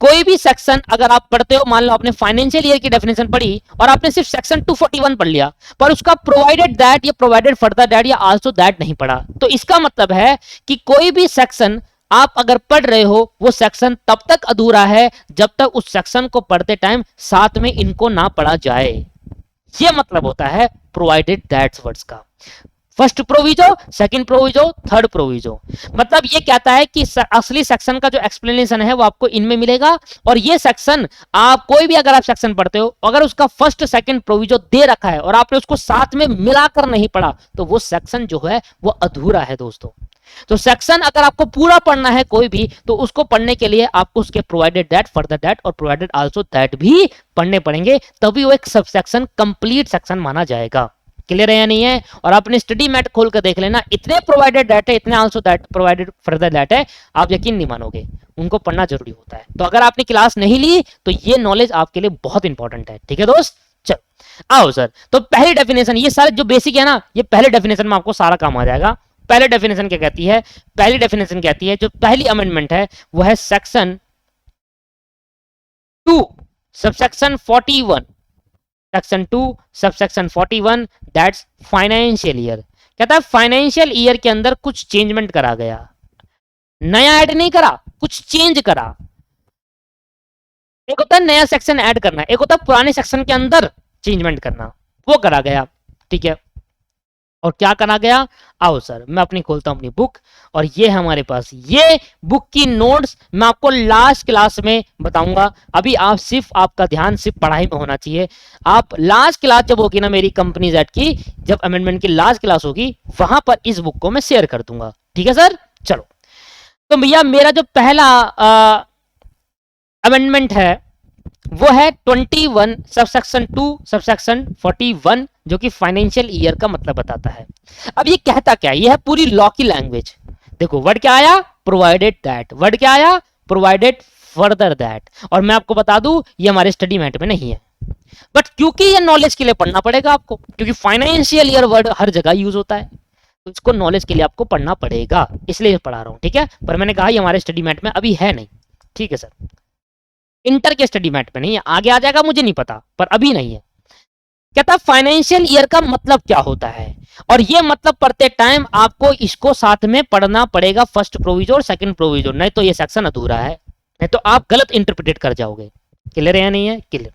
कोई भी सेक्शन अगर आप पढ़ते हो, मान लो आपने फाइनेंशियल ईयर की डेफिनेशन पढ़ी और आपने सिर्फ सेक्शन 241 पढ़ लिया, पर उसका प्रोवाइडेड दैट या प्रोवाइडेड फर्दर दैट या आल्सो दैट नहीं पढ़ा, तो इसका मतलब है कि कोई भी सेक्शन आप अगर पढ़ रहे हो, वो सेक्शन तब तक अधूरा है जब तक उस सेक्शन को पढ़ते टाइम साथ में इनको ना पढ़ा जाए। ये मतलब होता है प्रोवाइडेड दैट्स वर्ड्स का। First proviso, second proviso, third proviso. मतलब ये कहता है कि असली सेक्शन का जो एक्सप्लेनेशन है वो आपको इनमें मिलेगा, और ये सेक्शन आप कोई भी अगर आप सेक्शन पढ़ते हो, अगर उसका फर्स्ट सेकंड प्रोविजो दे रखा है और आपने उसको साथ में मिलाकर नहीं पढ़ा, तो वो सेक्शन जो है वो अधूरा है दोस्तों। तो सेक्शन अगर आपको पूरा पढ़ना है कोई भी, तो उसको पढ़ने के लिए आपको उसके प्रोवाइडेड दैट, फर्दर दैट और प्रोवाइडेड आल्सो दैट भी पढ़ने पड़ेंगे, तभी वो एक सब सेक्शन कंप्लीट सेक्शन माना जाएगा। क्लियर है या नहीं है। और अपने स्टडी मैट खोल कर देख लेना, इतने प्रोवाइडेड दैट है, इतने also that, provided further that है, आप यकीन नहीं मानोगे, उनको पढ़ना जरूरी होता है। तो अगर आपने क्लास नहीं ली, तो ये नॉलेज आपके लिए बहुत इंपॉर्टेंट है। ठीक है दोस्त, चलो आओ सर। तो पहली डेफिनेशन, ये सारे जो बेसिक है ना, ये पहले डेफिनेशन में आपको सारा काम आ जाएगा। पहले डेफिनेशन क्या कहती है, पहली डेफिनेशन कहती है, जो पहली अमेंडमेंट है वो है section 2 subsection 41, section 2 subsection 41, that's financial year. कहता है फाइनेंशियल ईयर के अंदर कुछ चेंजमेंट करा गया, नया ऐड नहीं करा, कुछ चेंज करा। एक होता है नया सेक्शन ऐड करना, एक होता है पुराने सेक्शन के अंदर चेंजमेंट करना, वो करा गया। ठीक है, और क्या करा गया, आओ सर मैं अपनी खोलता हूं अपनी बुक, और ये हमारे पास ये बुक की नोट्स मैं आपको लास्ट क्लास में बताऊंगा। अभी आप सिर्फ, आपका ध्यान सिर्फ पढ़ाई में होना चाहिए। आप लास्ट क्लास जब होगी ना मेरी कंपनीज एक्ट की, जब अमेंडमेंट की लास्ट क्लास होगी, वहां पर इस बुक को मैं शेयर कर दूंगा। ठीक है सर, चलो। तो भैया मेरा जो पहला अमेंडमेंट है वो है 21 सबसेक्शन 2 सबसेक्शन 41, जो कि फाइनेंशियल ईयर का मतलब बताता है। अब ये कहता क्या है, ये है पूरी लॉ की लैंग्वेज। देखो वर्ड क्या आया, प्रोवाइडेड दैट, वर्ड क्या आया, प्रोवाइडेड फर्दर दैट। और मैं आपको बता दूं ये हमारे स्टडी मैट में नहीं है, बट क्योंकि ये नॉलेज के लिए पढ़ना पड़ेगा आपको, क्योंकि फाइनेंशियल ईयर वर्ड हर जगह यूज होता है, तो इसको नॉलेज के लिए आपको पढ़ना पड़ेगा, इसलिए पढ़ा रहा हूं। ठीक है, पर मैंने कहा ये हमारे स्टडी मैट में अभी है नहीं। ठीक है सर, इंटर के स्टडी मैट में नहीं है, आगे आ जाएगा मुझे नहीं पता, पर अभी नहीं है। कहता है फाइनेंशियल ईयर का मतलब क्या होता है, और ये मतलब पढ़ते टाइम आपको इसको साथ में पढ़ना पड़ेगा, फर्स्ट प्रोविजो और सेकंड प्रोविजो, नहीं तो ये सेक्शन अधूरा है, नहीं तो आप गलत इंटरप्रिटेट कर जाओगे। क्लियर है या नहीं है? क्लियर।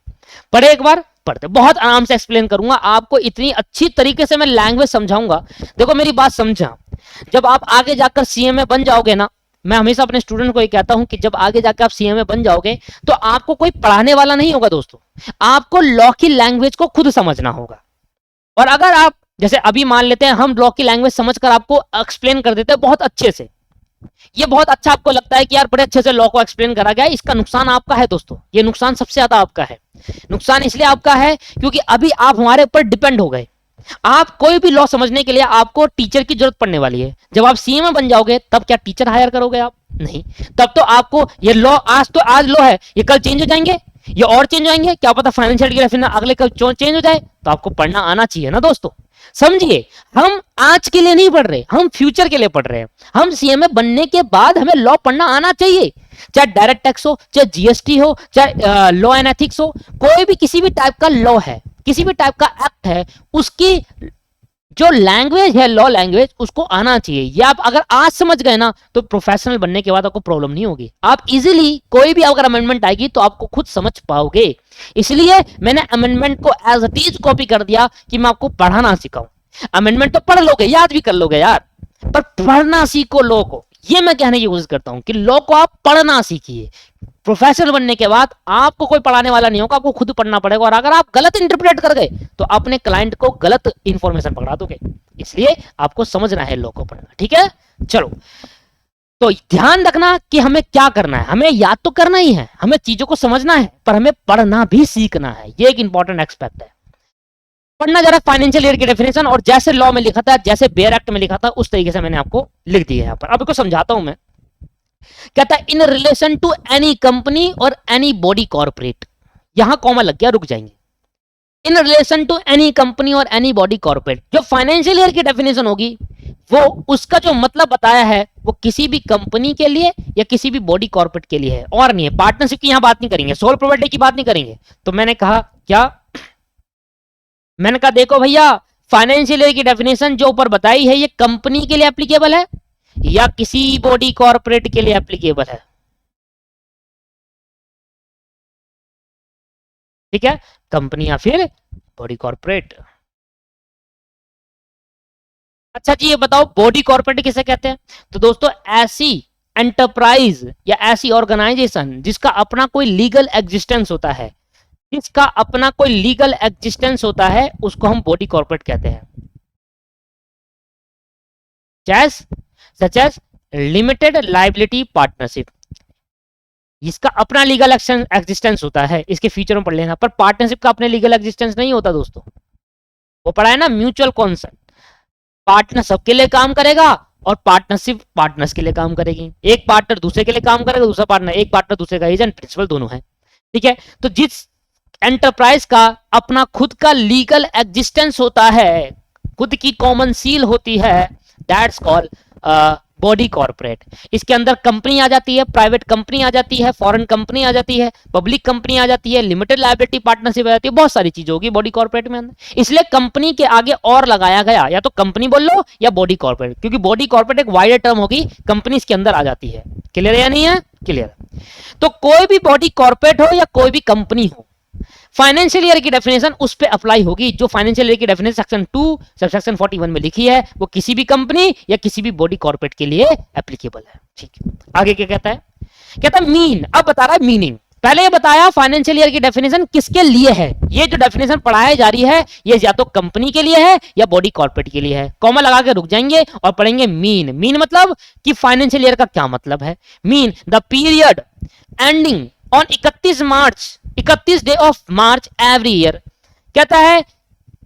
पढ़े एक बार, पढ़ते बहुत आराम से एक्सप्लेन करूंगा आपको, इतनी अच्छी तरीके से मैं लैंग्वेज समझाऊंगा। देखो मेरी बात समझा, जब आप आगे जाकर सीएमए बन जाओगे ना, मैं हमेशा अपने स्टूडेंट को ये कहता हूं कि जब आगे जाकर आप सीएमए बन जाओगे तो आपको कोई पढ़ाने वाला नहीं होगा दोस्तों, आपको लॉ की लैंग्वेज को खुद समझना होगा। और अगर आप जैसे अभी मान लेते हैं हम लॉ की लैंग्वेज समझकर आपको एक्सप्लेन कर देते हैं बहुत अच्छे से, ये बहुत अच्छा आपको लगता है कि यार बड़े अच्छे से लॉ को एक्सप्लेन करा गया, इसका नुकसान आपका है दोस्तों, ये नुकसान सबसे ज्यादा आपका है। नुकसान इसलिए आपका है क्योंकि अभी आप हमारे ऊपर डिपेंड हो गए, आप कोई भी लॉ समझने के लिए आपको टीचर की जरूरत पड़ने वाली है। जब आप सीएमए बन जाओगे तब क्या टीचर हायर करोगे आप? नहीं। तब तो आपको ये लॉ आज लॉ है, ये कल चेंज हो जाएंगे, ये और चेंज हो जाएंगे, क्या पता फाइनेंशियल डेफिनेशन अगले कल चेंज हो जाए, तो आपको पढ़ना आना चाहिए ना दोस्तों। समझिए, हम आज के लिए नहीं पढ़ रहे, हम फ्यूचर के लिए पढ़ रहे हैं। हम सीएमए बनने के बाद हमें लॉ पढ़ना आना चाहिए, चाहे डायरेक्ट टैक्स हो, चाहे जीएसटी हो, चाहे लॉ एंड एथिक्स हो, कोई भी किसी भी टाइप का लॉ है, किसी भी टाइप का एक्ट है, उसकी जो लैंग्वेज है लॉ लैंग्वेज, उसको आना चाहिए। ये आप अगर आज समझ गए ना तो प्रोफेशनल बनने के बाद आपको प्रॉब्लम नहीं होगी, आप इजीली कोई भी अगर अमेंडमेंट आएगी तो आपको खुद समझ पाओगे। इसलिए मैंने अमेंडमेंट को एज इट इज कॉपी कर दिया कि मैं आपको पढ़ाना सिखाऊं। अमेंडमेंट तो पढ़ लोगे, याद भी कर लोगे यार, पर पढ़ना सीखो लॉ को, ये मैं कहने की कोशिश करता हूं कि लॉ को आप पढ़ना सीखिए। प्रोफेसर बनने के बाद आपको कोई पढ़ाने वाला नहीं होगा, आपको खुद पढ़ना पड़ेगा, और अगर आप गलत इंटरप्रेट कर गए तो अपने क्लाइंट को गलत इंफॉर्मेशन पकड़ा दोगे। इसलिए आपको समझना है लॉ को पढ़ना, ठीक है। चलो, तो ध्यान रखना कि हमें क्या करना है, हमें याद तो करना ही है, हमें चीजों को समझना है, पर हमें पढ़ना भी सीखना है, ये एक इंपॉर्टेंट एक्सपेक्ट है। पढ़ना जरा फाइनेंशियल ईयर की डेफिनेशन, और जैसे लॉ में लिखा था, जैसे बेयर एक्ट में लिखा था, उस तरीके से मैंने आपको लिख दिया है यहाँ पर। अब इसको समझाता हूं मैं। कहता है in relation to any company or any body corporate, यहां कॉमा लग गया, रुक जाएंगे। In relation to any company or any body corporate, जो फाइनेंशियल ईयर की डेफिनेशन होगी वो उसका जो मतलब बताया है वो किसी भी कंपनी के लिए या किसी भी बॉडी कॉर्पोरेट के लिए है, और नहीं है। पार्टनरशिप की यहां बात नहीं करेंगे, सोल प्रोप्राइटर की बात नहीं करेंगे। तो मैंने कहा क्या, मैंने कहा देखो भैया, फाइनेंशियल ईयर की डेफिनेशन जो ऊपर बताई है ये कंपनी के लिए एप्लीकेबल है या किसी बॉडी कॉर्पोरेट के लिए एप्लीकेबल है? ठीक है, कंपनी या फिर बॉडी कॉर्पोरेट। अच्छा जी, ये बताओ बॉडी कॉर्पोरेट किसे कहते हैं? तो दोस्तों ऐसी एंटरप्राइज या ऐसी ऑर्गेनाइजेशन जिसका अपना कोई लीगल एग्जिस्टेंस होता है, जिसका अपना कोई लीगल एग्जिस्टेंस होता है, उसको हम बॉडी कॉर्पोरेट कहते हैं। Such as limited liability partnership, इसका अपना लीगल एग्जिस्टेंस होता है, इसके फीचर में पढ़ लेना। पर पार्टनरशिप का अपने लीगल एग्जिस्टेंस नहीं होता दोस्तों, वो पढ़ा है ना, म्यूचुअल कॉन्सेंट। पार्टनर सबके लिए काम करेगा और पार्टनरशिप पार्टनर्स के लिए काम करेगी। एक पार्टनर दूसरे के लिए काम करेगा, दूसरा पार्टनर, एक पार्टनर दूसरे का एजेंट प्रिंसिपल दोनों है, ठीक है। तो जिस एंटरप्राइज का अपना खुद का लीगल एग्जिस्टेंस होता है, खुद की कॉमन सील होती है, दैट्स कॉल्ड बॉडी कॉर्पोरेट। इसके अंदर कंपनी आ जाती है, प्राइवेट कंपनी आ जाती है, फॉरेन कंपनी आ जाती है, पब्लिक कंपनी आ जाती है, लिमिटेड लायबिलिटी पार्टनरशिप आ जाती है, बहुत सारी चीजें होगी बॉडी कॉर्पोरेट में अंदर। इसलिए कंपनी के आगे और लगाया गया, या तो कंपनी बोल लो या बॉडी कॉर्पोरेट, क्योंकि बॉडी कॉर्पोरेट एक वाइडर टर्म होगी, कंपनी इसके अंदर आ जाती है। क्लियर है या नहीं है? क्लियर। तो कोई भी बॉडी कॉर्पोरेट हो या कोई भी कंपनी हो, फाइनेंशियल ईयर की डेफिनेशन उस पे अप्लाई होगी जो फाइनेंशियल ईयर की डेफिनेशन सेक्शन 2 सबसेक्शन 41 में लिखी है, वो किसी भी कंपनी या किसी भी बॉडी कॉर्पोरेट के लिए एप्लीकेबल है। ठीक है, आगे क्या कहता है? कहता है मीन, अब बता रहा है मीनिंग। पहले ये बताया फाइनेंशियल ईयर की डेफिनेशन किसके लिए है, ये जो डेफिनेशन पढ़ाई जा रही है ये या तो कंपनी के लिए है या बॉडी कॉर्पोरेट के लिए है। कॉमा लगा के रुक जाएंगे और पढ़ेंगे मीन। मीन मतलब कि फाइनेंशियल ईयर का क्या मतलब है। Mean the period ending on 31 March, 31 day of March every year. कहता है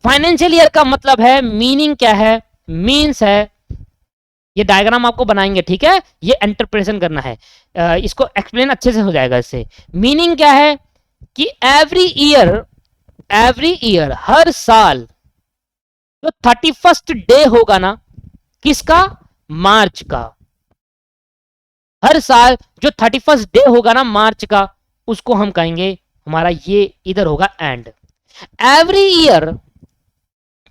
फाइनेंशियल ईयर का मतलब है, मीनिंग क्या है, मीन्स है, ये डायग्राम आपको बनाएंगे, ठीक है, ये इंटरप्रिटेशन करना है, इसको एक्सप्लेन अच्छे से हो जाएगा इससे। मीनिंग क्या है कि एवरी ईयर हर साल जो 31st डे होगा ना, किसका, मार्च का, हर साल जो 31st डे होगा ना मार्च का, उसको हम कहेंगे हमारा ये इधर होगा and. Every year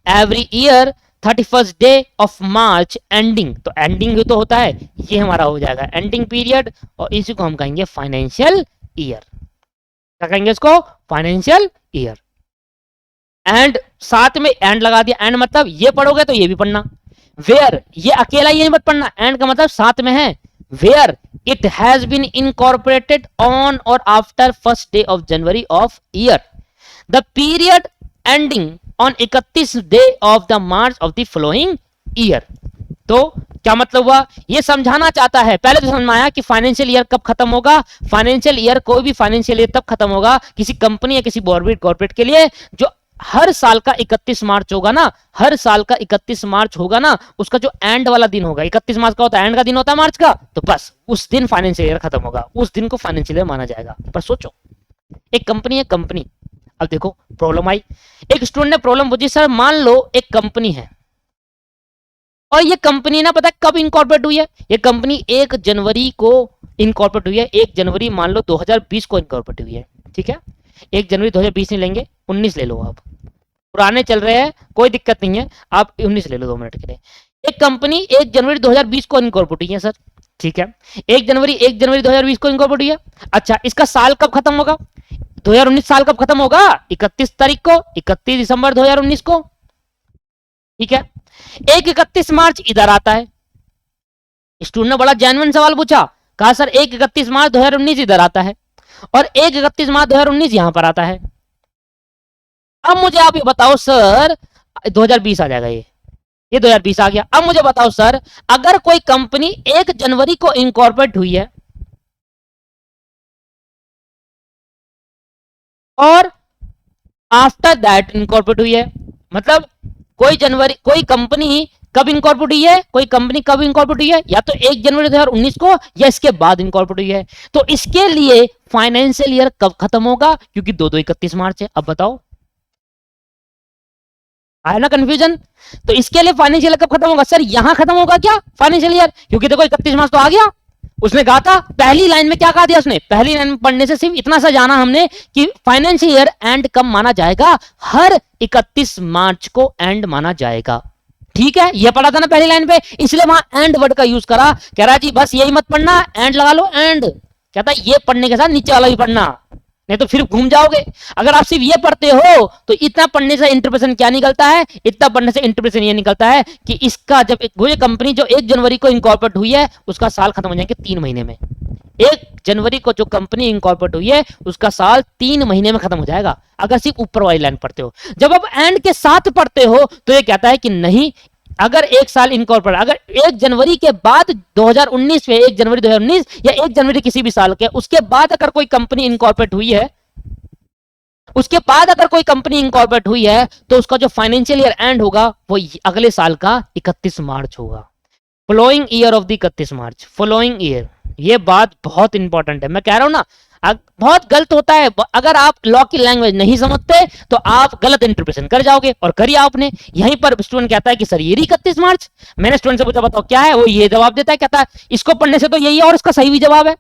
every year 31st day of March ending, तो एंडिंग भी तो होता है, ये हमारा हो जाएगा एंडिंग पीरियड, और इसी को हम कहेंगे फाइनेंशियल ईयर। क्या कहेंगे इसको? Financial year. एंड साथ में एंड लगा दिया, एंड मतलब ये पढ़ोगे तो ये भी पढ़ना, वेयर ये अकेला ये मत पढ़ना, एंड का मतलब साथ में है, where it has been incorporated on or after first day of January of year, the period ending on 31 day of the March of the following year. तो क्या मतलब हुआ? ये समझाना चाहता है, पहले तो समझ में आया कि फाइनेंशियल ईयर कब खत्म होगा। फाइनेंशियल ईयर, कोई भी फाइनेंशियल ईयर तब खत्म होगा किसी कंपनी या किसी कॉर्पोरेट के लिए जो हर साल का 31 मार्च होगा ना, हर साल का 31 मार्च होगा ना, उसका जो एंड वाला दिन होगा, 31 मार्च का होता है, एंड का दिन होता है मार्च का, तो बस उस दिन फाइनेंशियल ईयर खत्म होगा, उस दिन को फाइनेंशियल ईयर माना जाएगा। पर सोचो, एक कंपनी है, कंपनी, अब देखो प्रॉब्लम आई, एक स्टूडेंट ने प्रॉब्लम पूछी, सर मान लो एक कंपनी है और ये कंपनी ना पता है कब इनकॉर्पोरेट हुई है, ये कंपनी 1 जनवरी को इनकॉर्पोरेट हुई है, 1 जनवरी मान लो 2020 को इनकॉर्पोरेट हुई है, ठीक है। 1 जनवरी 2020 नहीं लेंगे, 19 ले लो, आप पुराने चल रहे हैं कोई दिक्कत नहीं है, आप 19 ले लो 2 मिनट के लिए। एक कंपनी 1 जनवरी 2020 को इनकॉर्पोरेट हुई है सर, ठीक है, 1 जनवरी 2020 को इनकॉर्पोरेट हुई है। अच्छा, इसका साल कब खत्म होगा? 2019 साल कब खत्म होगा? 31 तारीख को, 31 दिसंबर 2019 को, ठीक है। एक 31 मार्च इधर आता है, स्टूडेंट ने बड़ा जेन्युइन सवाल पूछा, कहा सर 31 मार्च 2019 इधर आता है और 31 मार्च 2019 यहां पर आता है। अब मुझे आप ये बताओ सर, 2020 आ जाएगा, ये 2020 आ गया। अब मुझे बताओ सर, अगर कोई कंपनी 1 जनवरी को इनकॉर्पोरेट हुई है और आफ्टर दैट इनकॉर्पोरेट हुई है, मतलब कोई कंपनी कब इनकॉर्पोरेट हुई है, कोई कंपनी कब इनकॉर्पोरेट हुई है, या तो 1 जनवरी 2019 को या इसके बाद इनकॉर्पोरेट हुई है, तो इसके लिए फाइनेंशियल ईयर कब खत्म होगा? क्योंकि 31 मार्च है। अब बताओ, आया ना कंफ्यूजन? तो इसके लिए फाइनेंशियल ईयर कब खत्म होगा? सर यहां खत्म होगा क्या फाइनेंशियल ईयर? क्योंकि देखो 31 मार्च तो आ गया, उसने कहा था पहली लाइन में, क्या कहा दिया उसने? पहली लाइन में पढ़ने से सिर्फ इतना सा जाना हमने कि फाइनेंशियल ईयर एंड कब माना जाएगा? हर 31 मार्च को एंड माना जाएगा, ठीक है। ये पढ़ा था ना पहली लाइन पे, इसलिए वहां एंड वर्ड का यूज करा। कह रहा जी बस यही मत पढ़ना, एंड लगा लो, एंड। कहता ये पढ़ने के साथ नीचे वाला भी पढ़ना, नहीं तो फिर घूम जाओगे। अगर आप सिर्फ ये पढ़ते हो तो इतना पढ़ने से इंटरप्रिटेशन क्या निकलता है? इतना पढ़ने से इंटरप्रिटेशन ये निकलता है कि इसका जब वो कंपनी जो 1 जनवरी को इनकॉर्पोरेट हुई है उसका साल खत्म हो जाएंगे 3 महीने में। 1 जनवरी को जो कंपनी इनकॉर्पोरेट हुई है उसका साल 3 महीने में खत्म हो जाएगा, अगर सिर्फ ऊपर वाली लाइन पढ़ते हो। जब आप एंड के साथ पढ़ते हो तो ये कहता है कि नहीं, अगर 1 साल इनकॉर्पोरेट, अगर 1 जनवरी के बाद 2019 में 1 जनवरी 2019 या 1 जनवरी किसी भी साल के उसके बाद अगर कोई कंपनी इनकॉर्पोरेट हुई है, उसके बाद अगर कोई कंपनी इनकॉर्पोरेट हुई है तो उसका जो फाइनेंशियल ईयर एंड होगा वो अगले साल का 31 मार्च होगा। Following year of the 31 March, following year, ये बात बहुत इंपॉर्टेंट है। मैं कह रहा हूं ना, बहुत गलत होता है, अगर आप लॉ की लैंग्वेज नहीं समझते तो आप गलत इंटरप्रिटेशन कर जाओगे, और करिए आपने। यहीं पर स्टूडेंट कहता है कि सर ये 31 मार्च, मैंने स्टूडेंट से पूछा बताओ क्या है, वो ये जवाब देता है, कहता है इसको पढ़ने से तो यही है और इसका सही भी जवाब है।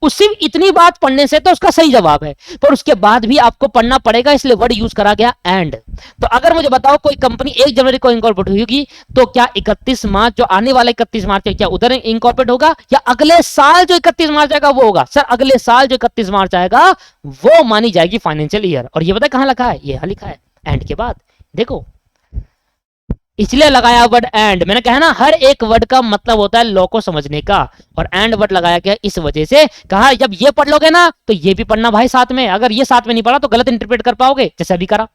उसी इतनी बात पढ़ने से तो उसका सही जवाब है, पर उसके बाद भी आपको पढ़ना पड़ेगा, इसलिए वर्ड यूज करा गया एंड। तो अगर मुझे बताओ कोई कंपनी 1 जनवरी को इनकॉर्पोरेट होगी तो क्या 31 मार्च जो आने वाला 31 मार्च है क्या उधर इनकॉर्पोरेट होगा, या अगले साल जो 31 मार्च आएगा वो होगा? सर अगले साल जो 31 मार्च आएगा वो मानी जाएगी फाइनेंशियल ईयर। और ये पता कहां लिखा है? ये लिखा है एंड के बाद, देखो इसलिए लगाया वर्ड एंड। मैंने कहा ना हर एक वर्ड का मतलब होता है लॉ को समझने का, और एंड वर्ड लगाया गया इस वजह से। कहा जब ये पढ़ लोगे ना तो ये भी पढ़ना भाई साथ में, अगर ये साथ में नहीं पढ़ा तो गलत इंटरप्रेट कर पाओगे, जैसे अभी करा।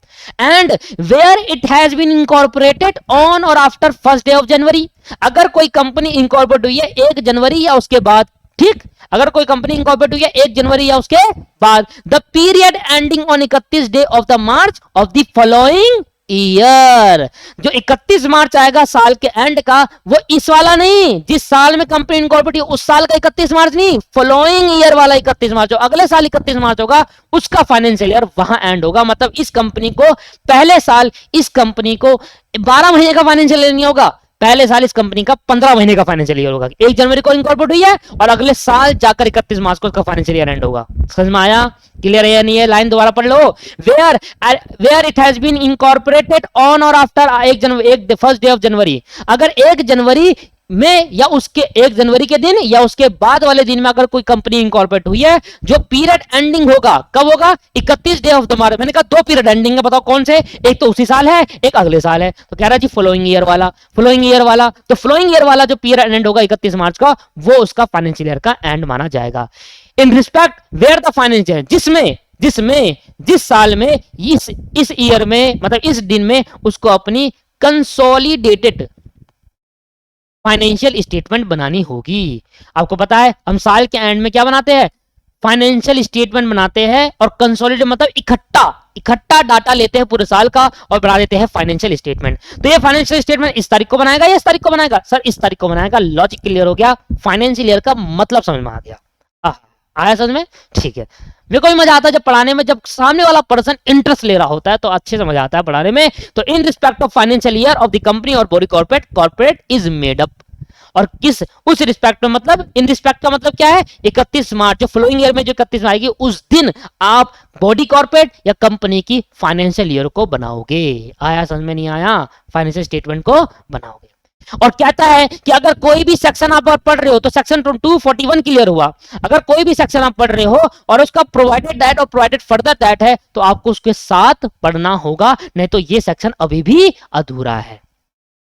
And where it has been incorporated on or after first day of January, अगर कोई कंपनी इनकॉर्पोरेट हुई है 1 जनवरी या उसके बाद, ठीक, अगर कोई कंपनी इनकॉर्पोरेट हुई है 1 जनवरी या उसके बाद, the period ending on 31 day of the March of the following year, जो 31 मार्च आएगा साल के एंड का, वो इस वाला नहीं, जिस साल में कंपनी इनकॉर्पोरेट हुई उस साल का 31 मार्च नहीं, फॉलोइंग ईयर वाला 31 मार्च हो, अगले साल 31 मार्च होगा, उसका फाइनेंशियल ईयर वहां एंड होगा। मतलब इस कंपनी को पहले साल, इस कंपनी को 12 महीने का फाइनेंशियल ईयर नहीं होगा, पहले साल इस कंपनी का 15 महीने का फाइनेंशियल ईयर होगा। 1 जनवरी को इनकॉर्पोरेट हुई है और अगले साल जाकर 31 मार्च को इसका फाइनेंशियल ईयर एंड होगा। समझ में आया? क्लियर है या नहीं है? लाइन दोबारा पढ़ लो। Where it has been incorporated on or after 1 day of January, अगर 1 जनवरी में या उसके 1 जनवरी के दिन या उसके बाद वाले दिन में अगर कोई कंपनी इनकॉर्पोरेट हुई है, जो पीरियड एंडिंग होगा, कब होगा? 31 डे ऑफ द मंथ। मैंने कहा 2 पीरियड एंडिंग है, बताओ कौन से? एक तो उसी साल है, एक अगले साल है। तो कह रहा है जी फॉलोइंग ईयर वाला, फॉलोइंग ईयर वाला। तो फॉलोइंग ईयर वाला जो पीरियड एंड होगा 31 मार्च का, वो उसका फाइनेंशियल ईयर का एंड माना जाएगा। In respect where the financial, जिस साल में, इस ईयर में, मतलब इस दिन में उसको अपनी कंसोलिडेटेड फाइनेंशियल स्टेटमेंट बनानी होगी। आपको पता है हम साल के एंड में क्या बनाते हैं? फाइनेंशियल स्टेटमेंट बनाते हैं, और कंसोलिडेट मतलब इकट्ठा डाटा लेते हैं पूरे साल का और बना देते हैं फाइनेंशियल स्टेटमेंट। तो ये फाइनेंशियल स्टेटमेंट इस तारीख को बनाएगा या इस तारीख को बनाएगा? सर इस तारीख को बनाएगा। लॉजिक क्लियर हो गया? फाइनेंशियल ईयर का मतलब समझ में आ गया? आया समझ में? ठीक है। मेरे को भी मजा आता है जब पढ़ाने में, जब सामने वाला पर्सन इंटरेस्ट ले रहा होता है तो अच्छे से मजा आता है पढ़ाने में। तो in respect of financial year of the company or body corporate is made up, और किस उस रिस्पेक्ट में, मतलब इन रिस्पेक्ट का मतलब क्या है? 31 मार्च, जो फ्लोइंग ईयर में जो 31 में आएगी, उस दिन आप बॉडी कॉर्पोरेट या कंपनी की फाइनेंशियल ईयर को बनाओगे। आया समझ में? नहीं आया? फाइनेंशियल स्टेटमेंट को बनाओगे। और कहता है कि अगर कोई भी सेक्शन आप पढ़ रहे हो तो सेक्शन 241 क्लियर हुआ। अगर कोई भी सेक्शन आप पढ़ रहे हो और उसका प्रोवाइडेड दैट और प्रोवाइडेड फर्दर दैट है, तो आपको उसके साथ पढ़ना होगा, नहीं तो ये सेक्शन अभी भी अधूरा है।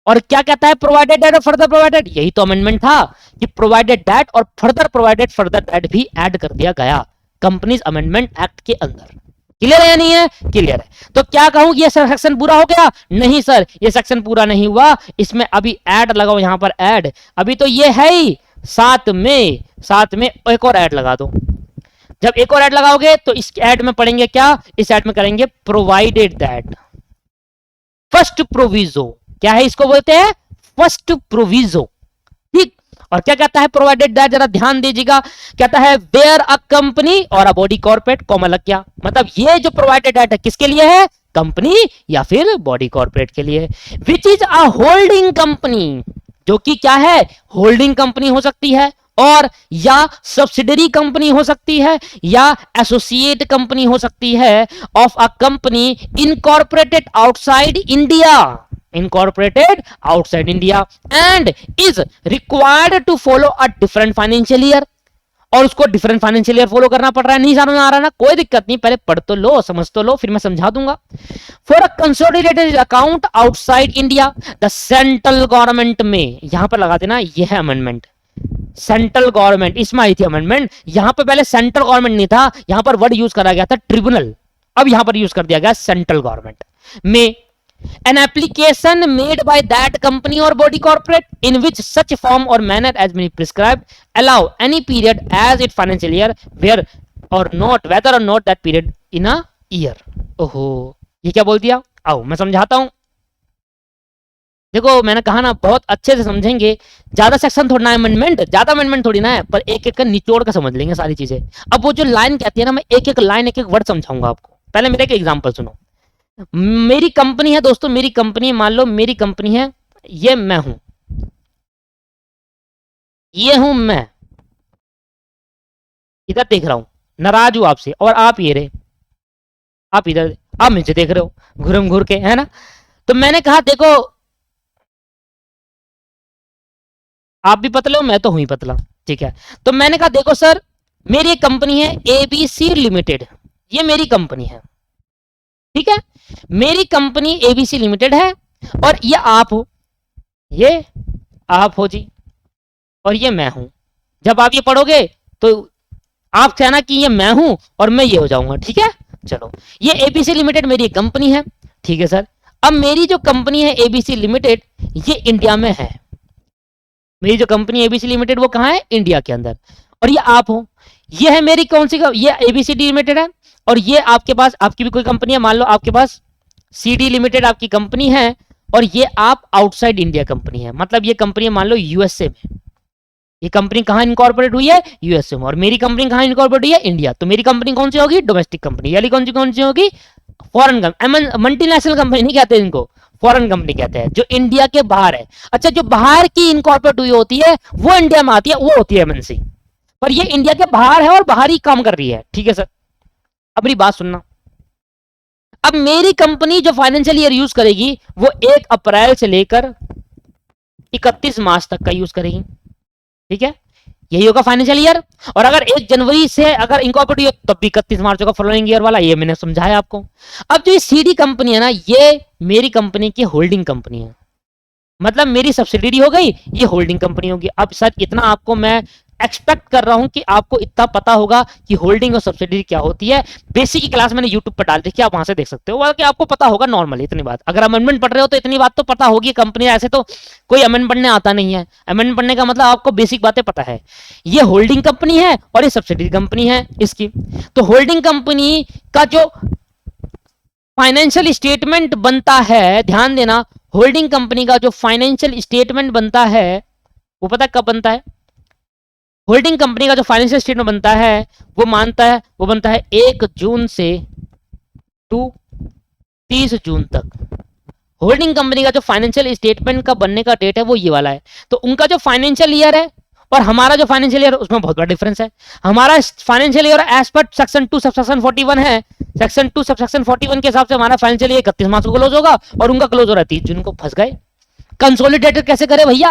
और क्या कहता है? प्रोवाइडेड दैट और फर्दर प्रोवाइडेड, यही तो अमेंडमेंट था कि प्रोवाइडेड दैट और फर्दर प्रोवाइडेड फर्दर दैट भी ऐड कर दिया गया कंपनीज अमेंडमेंट एक्ट के अंदर। क्लियर है या नहीं है? क्लियर है। तो क्या कहूं ये सेक्शन पूरा हो गया? नहीं सर, ये सेक्शन पूरा नहीं हुआ, इसमें अभी ऐड लगाओ, यहां पर ऐड। अभी तो ये है ही, साथ में एक और ऐड लगा दो। जब एक और ऐड लगाओगे तो इस ऐड में पढ़ेंगे क्या? इस ऐड में करेंगे प्रोवाइडेड दैट फर्स्ट प्रोविजो। क्या है? इसको बोलते हैं फर्स्ट प्रोविजो। ठीक। और क्या कहता है प्रोवाइडेड दैट? जरा ध्यान दीजिएगा। कहता है where a company or a body corporate comma लग गया, मतलब ये जो प्रोवाइडेड दैट है किसके लिए है? कंपनी या फिर बॉडी कॉर्पोरेट के लिए। विच इज अ होल्डिंग कंपनी, जो कि क्या है? होल्डिंग कंपनी हो सकती है, और या सब्सिडरी कंपनी हो सकती है, या एसोसिएट कंपनी हो सकती है of a company incorporated outside India, incorporated outside India and is required to follow a different financial year, और उसको डिफरेंट फाइनेंशियल ईयर फॉलो करना पड़ रहा है। नहीं समझ में आ रहा ना? कोई दिक्कत नहीं, पहले पढ़ तो लो, समझ तो लो, फिर मैं समझा दूंगा। For a consolidated account outside India the central government में, यहां पर लगा देना, यह है अमेंडमेंट। सेंट्रल गवर्नमेंट, इसमें आई थी अमेंडमेंट। यहां पर पहले सेंट्रल गवर्नमेंट नहीं था, यहां पर वर्ड यूज करा गया था ट्रिब्यूनल, अब यहां पर यूज कर दिया गया सेंट्रल गवर्नमेंट में। An application made by that company or body corporate in which such form or manner as may be prescribed allow any period as its financial year whether or not that period in a year। ओहो, ये क्या बोल दिया? आओ मैं समझाता हूं। देखो मैंने कहा ना, बहुत अच्छे से समझेंगे। ज्यादा सेक्शन थोड़ा ना अमेंडमेंट, ज्यादा अमेंडमेंट थोड़ी ना है, पर एक एक का निचोड़ का समझ लेंगे सारी चीजें। अब वो जो लाइन कहती है ना, मैं एक एक लाइन एक एक वर्ड समझाऊंगा आपको। पहले मेरे एक एग्जांपल सुनो। मेरी कंपनी है दोस्तों, मेरी कंपनी, मान लो मेरी कंपनी है, ये मैं हूं, ये हूं मैं, इधर देख रहा हूं, नाराज हूं आपसे, और आप ये रहे, आप इधर, आप मुझे देख रहे हो घुरम घुर के, है ना? तो मैंने कहा देखो, आप भी पतले हो, मैं तो हूं ही पतला, ठीक है? तो मैंने कहा देखो सर, मेरी एक कंपनी है एबीसी लिमिटेड, ये मेरी कंपनी है, ठीक है? मेरी कंपनी एबीसी लिमिटेड है, और ये आप हो, ये आप हो जी, और ये मैं हूं। जब आप ये पढ़ोगे तो आप कहना कि ये मैं हूं और मैं ये हो जाऊंगा, ठीक है? चलो, ये एबीसी लिमिटेड मेरी कंपनी है, ठीक है सर। अब मेरी जो कंपनी है एबीसी लिमिटेड, ये इंडिया में है। मेरी जो कंपनी एबीसी लिमिटेड वो कहां है? इंडिया के अंदर। और ये आप हो, ये है मेरी कौन सी, ये एबीसी लिमिटेड है, और ये आपके पास, आपकी भी कोई कंपनी है, मान लो आपके पास सीडी लिमिटेड आपकी कंपनी है, और ये आप आउटसाइड इंडिया कंपनी है, मतलब ये कंपनी मान लो यूएसए में। ये कंपनी कहां इनकॉर्पोरेट हुई है? यूएसए में। और मेरी कंपनी कहां इनकॉर्पोरेट हुई है? इंडिया। तो मेरी कंपनी कौन सी होगी? Domestic company. यानी कौन सी होगी? फॉरेन कंपनी, मल्टीनेशनल कंपनी नहीं कहते इनको, फॉरेन कंपनी कहते हैं, जो इंडिया के बाहर है। अच्छा, जो बाहर की इनकॉर्पोरेट हुई होती है वो इंडिया में आती है, वो होती है एमएनसी, पर ये इंडिया के बाहर है और बाहर ही काम कर रही है। ठीक है सर, अब मेरी बात सुनना। अब मेरी कंपनी जो फाइनेंशियल ईयर यूज करेगी वो 1 अप्रैल से लेकर 31 मार्च तक का यूज करेगी। ठीक है, यही होगा फाइनेंशियल ईयर। और अगर 1 जनवरी से अगर इंकॉर्पोरेट हो तब भी 31 मार्च होगा फॉलोइंग ईयर वाला, ये मैंने समझाया आपको। अब जो ये सीडी कंपनी है ना, ये मेरी कंपनी की होल्डिंग कंपनी है, मतलब मेरी सब्सिडरी हो गई, ये होल्डिंग कंपनी होगी। अब सर इतना आपको मैं एक्सपेक्ट कर रहा हूं कि आपको इतना पता होगा कि होल्डिंग और सब्सिडरी क्या होती है। बेसिक की क्लास मैंने यूट्यूब पर डाल दी, आप वहां से देख सकते हो, बाकी आपको पता होगा नॉर्मल इतनी बात। अगर अमेंडमेंट पढ़ रहे हो तो इतनी बात तो पता होगी। कंपनी ऐसे तो कोई अमेंडमेंट पढ़ने आता नहीं है, अमेंडमेंट पढ़ने का मतलब आपको बेसिक बातें पता है। ये होल्डिंग कंपनी है और ये सब्सिडरी कंपनी है इसकी। तो होल्डिंग कंपनी का जो फाइनेंशियल स्टेटमेंट बनता है, ध्यान देना, होल्डिंग कंपनी का जो फाइनेंशियल स्टेटमेंट बनता है वो पता कब बनता है? होल्डिंग कंपनी का जो फाइनेंशियल स्टेटमेंट बनता है वो बनता है 1 जून से 30 जून तक। होल्डिंग कंपनी का जो फाइनेंशियल स्टेटमेंट का बनने का डेट है वो ये वाला है। तो उनका जो फाइनेंशियल ईयर है और हमारा जो फाइनेंशियल ईयर उसमें बहुत बड़ा डिफरेंस है। हमारा financial year as per section 2 subsection 41 है, सेक्शन 2 सबसेक्शन 41 के हिसाब से हमारा फाइनेंशियल ईयर 31 मार्च को क्लोज होगा और उनका क्लोज हो रहा है 30 जून को। फंस गए। कंसोलिडेटेड कैसे करे भैया?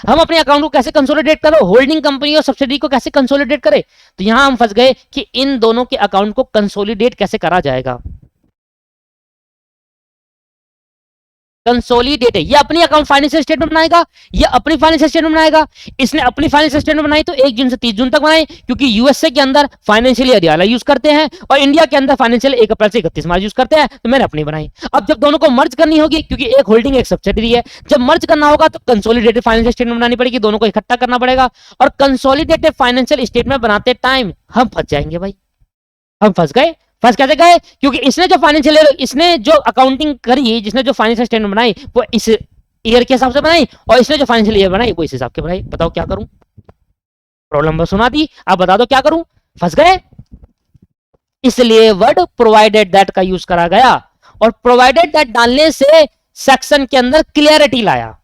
हम अपने अकाउंट को कैसे कंसोलिडेट करो, होल्डिंग कंपनी और सब्सिडी को कैसे कंसोलिडेट करे? तो यहां हम फंस गए कि इन दोनों के अकाउंट को कंसोलिडेट कैसे करा जाएगा। कंसोलिडेट है, ये अपनी अकाउंट फाइनेंशियल स्टेटमेंट बनाएगा, ये अपनी फाइनेंशियल स्टेटमेंट बनाएगा। इसने अपनी फाइनेंशियल स्टेटमेंट बनाई तो 1 जून से 30 जून तक बनाई, क्योंकि यूएसए के अंदर फाइनेंशियल ईयर वाला यूज करते हैं और इंडिया के अंदर फाइनेंशियल 1 अप्रैल से 31 मार्च यूज करते हैं, तो मैंने अपनी बनाई। अब जब दोनों को मर्ज करनी होगी, क्योंकि एक होल्डिंग एक सब्सिडरी है, जब मर्ज करना होगा तो कंसोलिडेटेड फाइनेंशियल स्टेटमेंट बनानी पड़ेगी, दोनों को इकट्ठा करना पड़ेगा। और कंसोलिडेटेड फाइनेंशियल स्टेटमेंट बनाते टाइम हम फंस जाएंगे भाई, हम फंस गए। फंस कैसे गए? क्योंकि इसने जो फाइनेंशियल ईयर, इसने जो अकाउंटिंग करी, जिसने जो फाइनेंशियल स्टेटमेंट बनाई वो इस ईयर के हिसाब से बनाई और इसने जो फाइनेंशियल ईयर बनाई वो इस हिसाब के बनाई। बताओ क्या करूं? प्रॉब्लम बस सुना दी, अब बता दो क्या करूं? फंस गए। इसलिए वर्ड प्रोवाइडेड दैट का यूज करा गया और प्रोवाइडेड दैट डालने से सेक्शन के अंदर क्लियरिटी लाया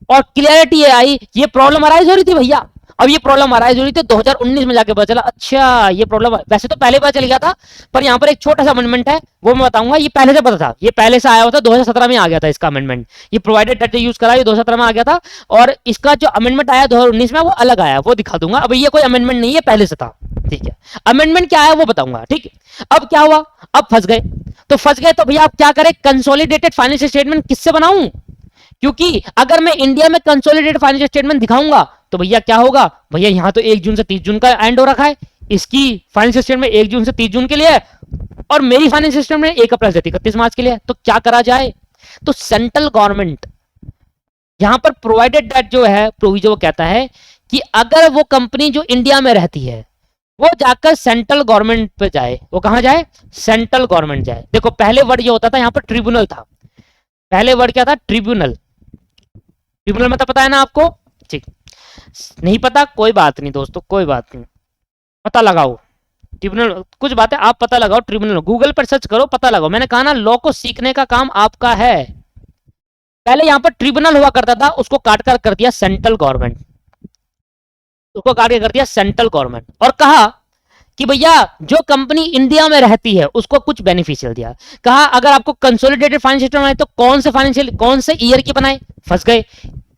और क्लियरिटी आई। ये प्रॉब्लम अराइज हो रही थी भैया, अब ये प्रॉब्लम अराइज हो रही थी 2019 में जाके पता चला, अच्छा ये प्रॉब्लम, वैसे तो पहले पता चल गया था पर यहाँ पर एक छोटा सा अमेंडमेंट है वो मैं बताऊंगा। ये पहले से पता था, ये पहले से आया हुआ था, 2017 में आ गया था इसका अमेंडमेंट। ये प्रोवाइडेड डेटा यूज करा, ये 2017 में आ गया था और इसका जो अमेंडमेंट आया 2019 में वो अलग आया, वो दिखा दूंगा। अब ये कोई अमेंडमेंट नहीं है, पहले से था। ठीक है, अमेंडमेंट क्या है वो बताऊंगा। ठीक है, अब क्या हुआ? अब फंस गए। तो फंस गए तो भैया आप क्या करें? कंसोलिडेटेड फाइनेंशियल स्टेटमेंट किससे बनाऊं? क्योंकि अगर मैं इंडिया में कंसोलिडेटेड फाइनेंशियल स्टेटमेंट दिखाऊंगा तो भैया क्या होगा? भैया यहां तो 1 जून से 30 जून का एंड हो रखा है, इसकी फाइनेंशियल स्टेटमेंट 1 जून से 30 जून के लिए है और मेरी फाइनेंशियल स्टेटमेंट 1 अप्रैल से 31 मार्च के लिए है। तो क्या करा जाए? तो सेंट्रल गवर्नमेंट यहां पर प्रोवाइडेड दैट जो है प्रोविजन वो कहता है कि अगर वो कंपनी जो इंडिया में रहती है वो जाकर सेंट्रल गवर्नमेंट पे जाए, वो कहां जाए? सेंट्रल गवर्नमेंट जाए। देखो पहले वर्ड ये होता था, यहां पर ट्रिब्यूनल था। पहले वर्ड क्या था? ट्रिब्यूनल। ट्रिब्यूनल मतलब पता है ना आपको? ठीक, नहीं पता कोई बात नहीं दोस्तों, कोई बात नहीं, पता लगाओ। ट्रिब्यूनल कुछ बातें आप पता लगाओ, ट्रिब्यूनल गूगल पर सर्च करो, पता लगाओ। मैंने कहा ना लॉ को सीखने का काम आपका है। पहले यहां पर ट्रिब्यूनल हुआ करता था, उसको काट कर दिया सेंट्रल गवर्नमेंट, उसको काट कर दिया सेंट्रल गवर्नमेंट और कहा कि भैया जो कंपनी इंडिया में रहती है उसको कुछ बेनिफिशियल दिया। कहा अगर आपको कंसोलिडेटेड फाइनेंशियल स्टेटमेंट बनाए तो कौन से फाइनेंशियल, कौन से ईयर की बनाए? फंस गए।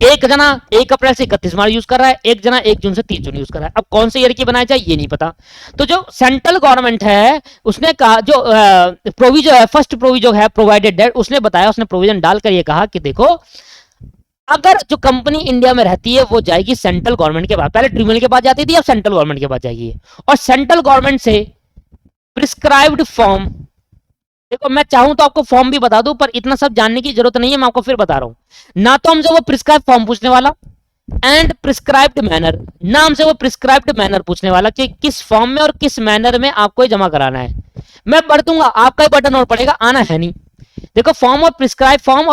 एक जना 1 अप्रैल से 31 मार्च यूज कर रहा है, एक जना 1 जून से 30 जून यूज कर रहा है। अब कौन से ईयर की बनाया जाए ये नहीं पता। तो जो सेंट्रल गवर्नमेंट है उसने कहा, जो प्रोविजन है, फर्स्ट प्रोविजन है प्रोवाइडेड दैट, उसने बताया, उसने प्रोविजन डालकर ये कहा कि देखो अगर जो कंपनी इंडिया में रहती है वो जाएगी सेंट्रल गवर्नमेंट के पास, पहले ट्रिब्यूनल के पास जाती थी, अब सेंट्रल गवर्नमेंट के पास जाएगी और सेंट्रल गवर्नमेंट से प्रिस्क्राइब्ड फॉर्म, देखो मैं चाहूं तो आपको फॉर्म भी बता दूं पर इतना सब जानने की जरूरत नहीं है, मैं आपको फिर बता रहा हूं। ना तो हमसे वो प्रिस्क्राइब फॉर्म पूछने वाला एंड प्रिस्क्राइब्ड मैनर, ना हमसे वो प्रिस्क्राइब्ड मैनर पूछने वाला कि किस फॉर्म में और किस मैनर में आपको जमा कराना है। मैं पढ़ दूंगा, आपका ही बटन और पड़ेगा, आना है नहीं। देखो फॉर्म और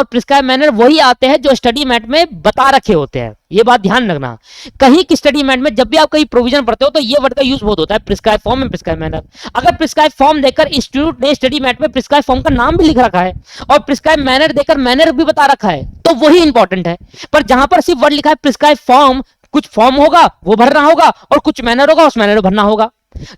प्रिस्क्राइब मैनर वही आते हैं जो स्टडी मैट में बता रखे होते हैं, ये बात ध्यान रखना। कहीं की स्टडी मैट में जब भी आप कहीं प्रोविजन पढ़ते हो तो ये वर्ड का यूज बहुत होता है, prescribe form and prescribe manner. अगर प्रिस्क्राइब फॉर्म देकर इंस्टीट्यूट ने स्टडी मैट में प्रिस्क्राइब फॉर्म का नाम भी लिख रखा है और प्रिस्क्राइब मैनर देकर मैनर भी बता रखा है तो वही इंपॉर्टेंट है। पर जहां पर सिर्फ वर्ड लिखा है प्रिस्क्राइब फॉर्म, कुछ फॉर्म होगा वो भरना होगा और कुछ मैनर होगा उस मैनर भरना होगा।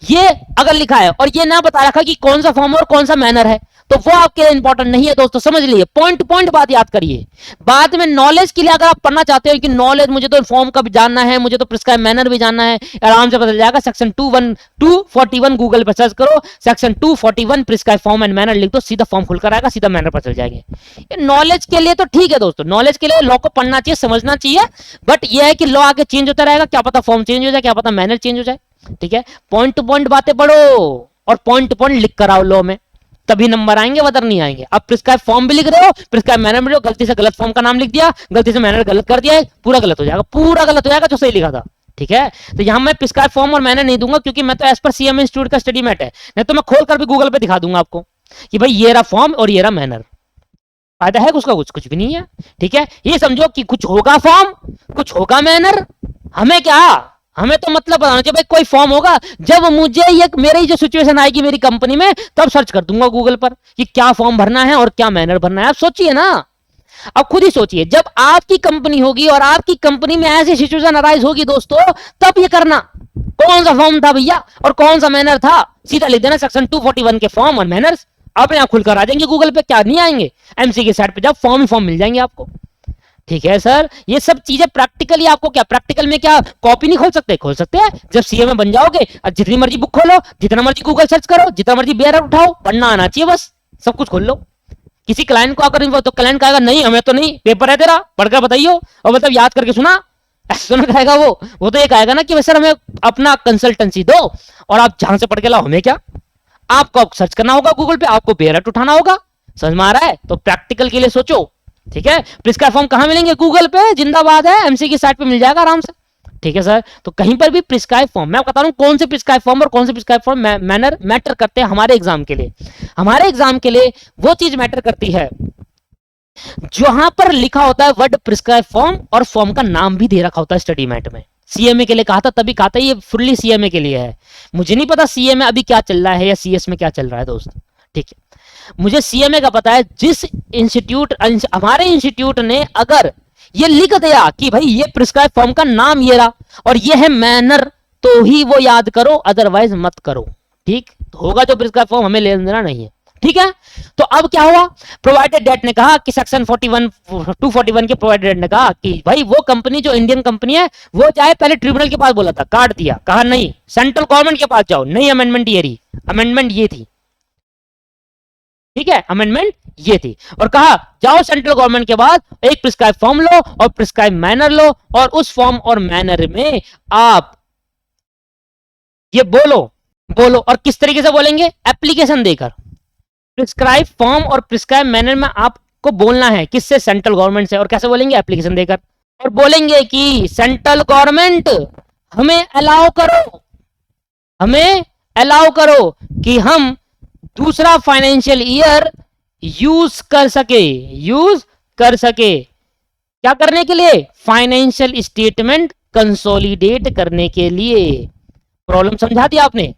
ये अगर लिखा है और ये ना बता रखा कि कौन सा फॉर्म और कौन सा मैनर है तो वो आपके लिए इंपॉर्टेंट नहीं है दोस्तों, समझ लीजिए। पॉइंट पॉइंट बात याद करिए। बाद में नॉलेज के लिए अगर आप पढ़ना चाहते हो कि नॉलेज मुझे तो फॉर्म का भी जानना है, मुझे तो प्रिस्क्राइब मैनर भी जानना है, आराम से पता चल जाएगा। सेक्शन 241 गूगल पर सर्च करो, section 241 prescribe form and manner लिख दो, सीधा फॉर्म खुलकर आएगा, सीधा मैनर पर चल जाएंगे। नॉलेज के लिए तो ठीक है दोस्तों, नॉलेज के लिए लॉ को पढ़ना चाहिए, समझना चाहिए, बट यह है कि लॉ आगे चेंज होता रहेगा, क्या पता फॉर्म चेंज हो जाए, क्या पता मैनर चेंज हो जाए। ठीक है, पॉइंट टू पॉइंट बातें पढ़ो और पॉइंट टू पॉइंट लिख कर आओ लॉ में, तभी नंबर आएंगे, वरना नहीं आएंगे। अब प्रिस्क्राइब फॉर्म भी लिख रहे हो, प्रिस्क्राइब मैनर भी, गलती से गलत फॉर्म का नाम लिख दिया, गलती से मैनर गलत कर दिया, पूरा गलत हो जाएगा, पूरा गलत हो जाएगा जो सही लिखा था। ठीक है, तो यहां मैं प्रिस्क्राइब फॉर्म और मैनर नहीं दूंगा क्योंकि मैं तो एज पर सीएम इंस्टीट्यूट का स्टडी मैट है, नहीं तो मैं खोल कर भी गूगल पे दिखा दूंगा आपको कि भाई ये रहा फॉर्म और ये रहा मैनर। फायदा है उसका? कुछ भी नहीं है। ठीक है, ये समझो कि कुछ होगा फॉर्म, कुछ होगा मैनर, हमें क्या, हमें तो मतलब बताना चाहिए भाई कोई फॉर्म होगा। जब मुझे ये मेरी जो सिचुएशन आएगी मेरी कंपनी में तब सर्च कर दूंगा गूगल पर कि क्या फॉर्म भरना है और क्या मैनर भरना है। आप सोचिए ना, अब खुद ही सोचिए, जब आपकी कंपनी होगी और आपकी कंपनी में ऐसी सिचुएशन अराइज होगी दोस्तों, तब ये करना कौन सा फॉर्म था भैया और कौन सा मैनर था, सीधा लिख देना सेक्शन 241 के फॉर्म और मैनर्स, अपने आप खुलकर आ जाएंगे गूगल पे, क्या नहीं आएंगे। एमसी के साइट पे जब फॉर्म ही फॉर्म मिल जाएंगे आपको। ठीक है सर, ये सब चीजें प्रैक्टिकली आपको क्या, प्रैक्टिकल में क्या कॉपी नहीं खोल सकते? खोल सकते हैं। जब सीए में बन जाओगे जितनी मर्जी बुक खोलो, जितना मर्जी गूगल सर्च करो, जितना मर्जी बेयर उठाओ, पढ़ना आना चाहिए बस, सब कुछ खोल लो। किसी क्लाइंट को आकर तो क्लाइंट कहेगा नहीं हमें तो नहीं, पेपर है तेरा पढ़कर बताइयो और मतलब याद करके सुना, ऐसा तो कहेगा वो तो ये कहेगा ना कि सर हमें अपना कंसल्टेंसी दो और आप जहां से पढ़ के लाओ, हमें क्या। आपको सर्च करना होगा गूगल पे, आपको बेयर उठाना होगा, समझ में आ रहा है? तो प्रैक्टिकल के लिए सोचो। ठीक है, प्रिस्क्राइब फॉर्म कहां मिलेंगे? गूगल पे, जिंदाबाद है, एमसी की साइट पे मिल जाएगा आराम से। ठीक है सर, तो कहीं पर भी प्रिस्क्राइब फॉर्म, मैं बता रहा हूं कौन से प्रिस्क्राइब फॉर्म और कौन से प्रिस्क्राइब फॉर्म मैनर मैटर करते हैं हमारे एग्जाम के लिए। हमारे एग्जाम के लिए वो चीज मैटर करती है जहां पर लिखा होता है वर्ड प्रिस्क्राइब फॉर्म और फॉर्म का नाम भी दे रखा होता है स्टडी मैट में। सीएमए के लिए कहा था, तभी कहा था ये फुल्ली सीएमए के लिए है। मुझे नहीं पता सीएमए अभी क्या चल रहा है या सीएस में क्या चल रहा है दोस्त। ठीक है, मुझे सीएमए का पता है। जिस इंस्टीट्यूट, हमारे इंस्टीट्यूट ने अगर ये लिख दिया कि भाई ये प्रिस्क्राइब फॉर्म का नाम ये रहा और ये है मैनर, तो ही वो याद करो, अदरवाइज मत करो। ठीक होगा जो प्रिस्क्राइब फॉर्म, हमें लेना देना नहीं है। ठीक है, तो अब क्या हुआ, प्रोवाइडेड डेट ने कहा कि सेक्शन 241 के प्रोवाइडेड डेट ने कहा कि भाई वो कंपनी जो इंडियन कंपनी है वो चाहे, पहले ट्रिब्यूनल के पास बोला था, काट दिया, कहा नहीं सेंट्रल गवर्नमेंट के पास जाओ, नहीं अमेंडमेंट ये रही, अमेंडमेंट ये थी। ठीक है, अमेंडमेंट ये थी और कहा जाओ सेंट्रल गवर्नमेंट के बाद एक प्रिस्क्राइब फॉर्म लो और प्रिस्क्राइब मैनर लो और उस फॉर्म और मैनर में आप ये बोलो और किस तरीके से बोलेंगे, एप्लीकेशन देकर। प्रिस्क्राइब फॉर्म और प्रिस्क्राइब मैनर में आपको बोलना है किससे, सेंट्रल गवर्नमेंट से। और कैसे बोलेंगे, एप्लीकेशन देकर, और बोलेंगे कि सेंट्रल गवर्नमेंट हमें अलाउ करो कि हम दूसरा फाइनेंशियल ईयर यूज कर सके क्या करने के लिए, फाइनेंशियल स्टेटमेंट कंसोलिडेट करने के लिए। प्रॉब्लम समझा दिया आपने।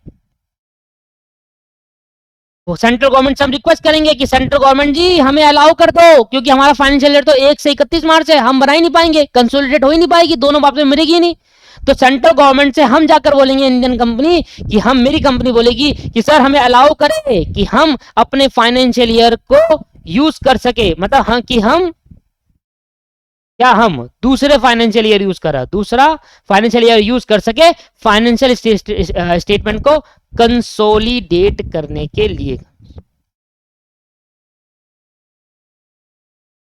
वो सेंट्रल गवर्नमेंट से हम रिक्वेस्ट करेंगे कि सेंट्रल गवर्नमेंट जी हमें अलाउ कर दो, क्योंकि हमारा फाइनेंशियल ईयर तो 1 से 31 मार्च है, हम बना ही नहीं पाएंगे, कंसोलिडेट हो ही नहीं पाएगी, दोनों बात में मिलेगी ही नहीं। तो सेंट्रल गवर्नमेंट से हम जाकर बोलेंगे, इंडियन कंपनी, कि हम, मेरी कंपनी बोलेगी कि सर हमें अलाउ करें कि हम अपने फाइनेंशियल ईयर को यूज कर सके, मतलब हाँ कि हम दूसरे फाइनेंशियल ईयर दूसरा फाइनेंशियल ईयर यूज कर सके फाइनेंशियल स्टेटमेंट को कंसोलिडेट करने के लिए।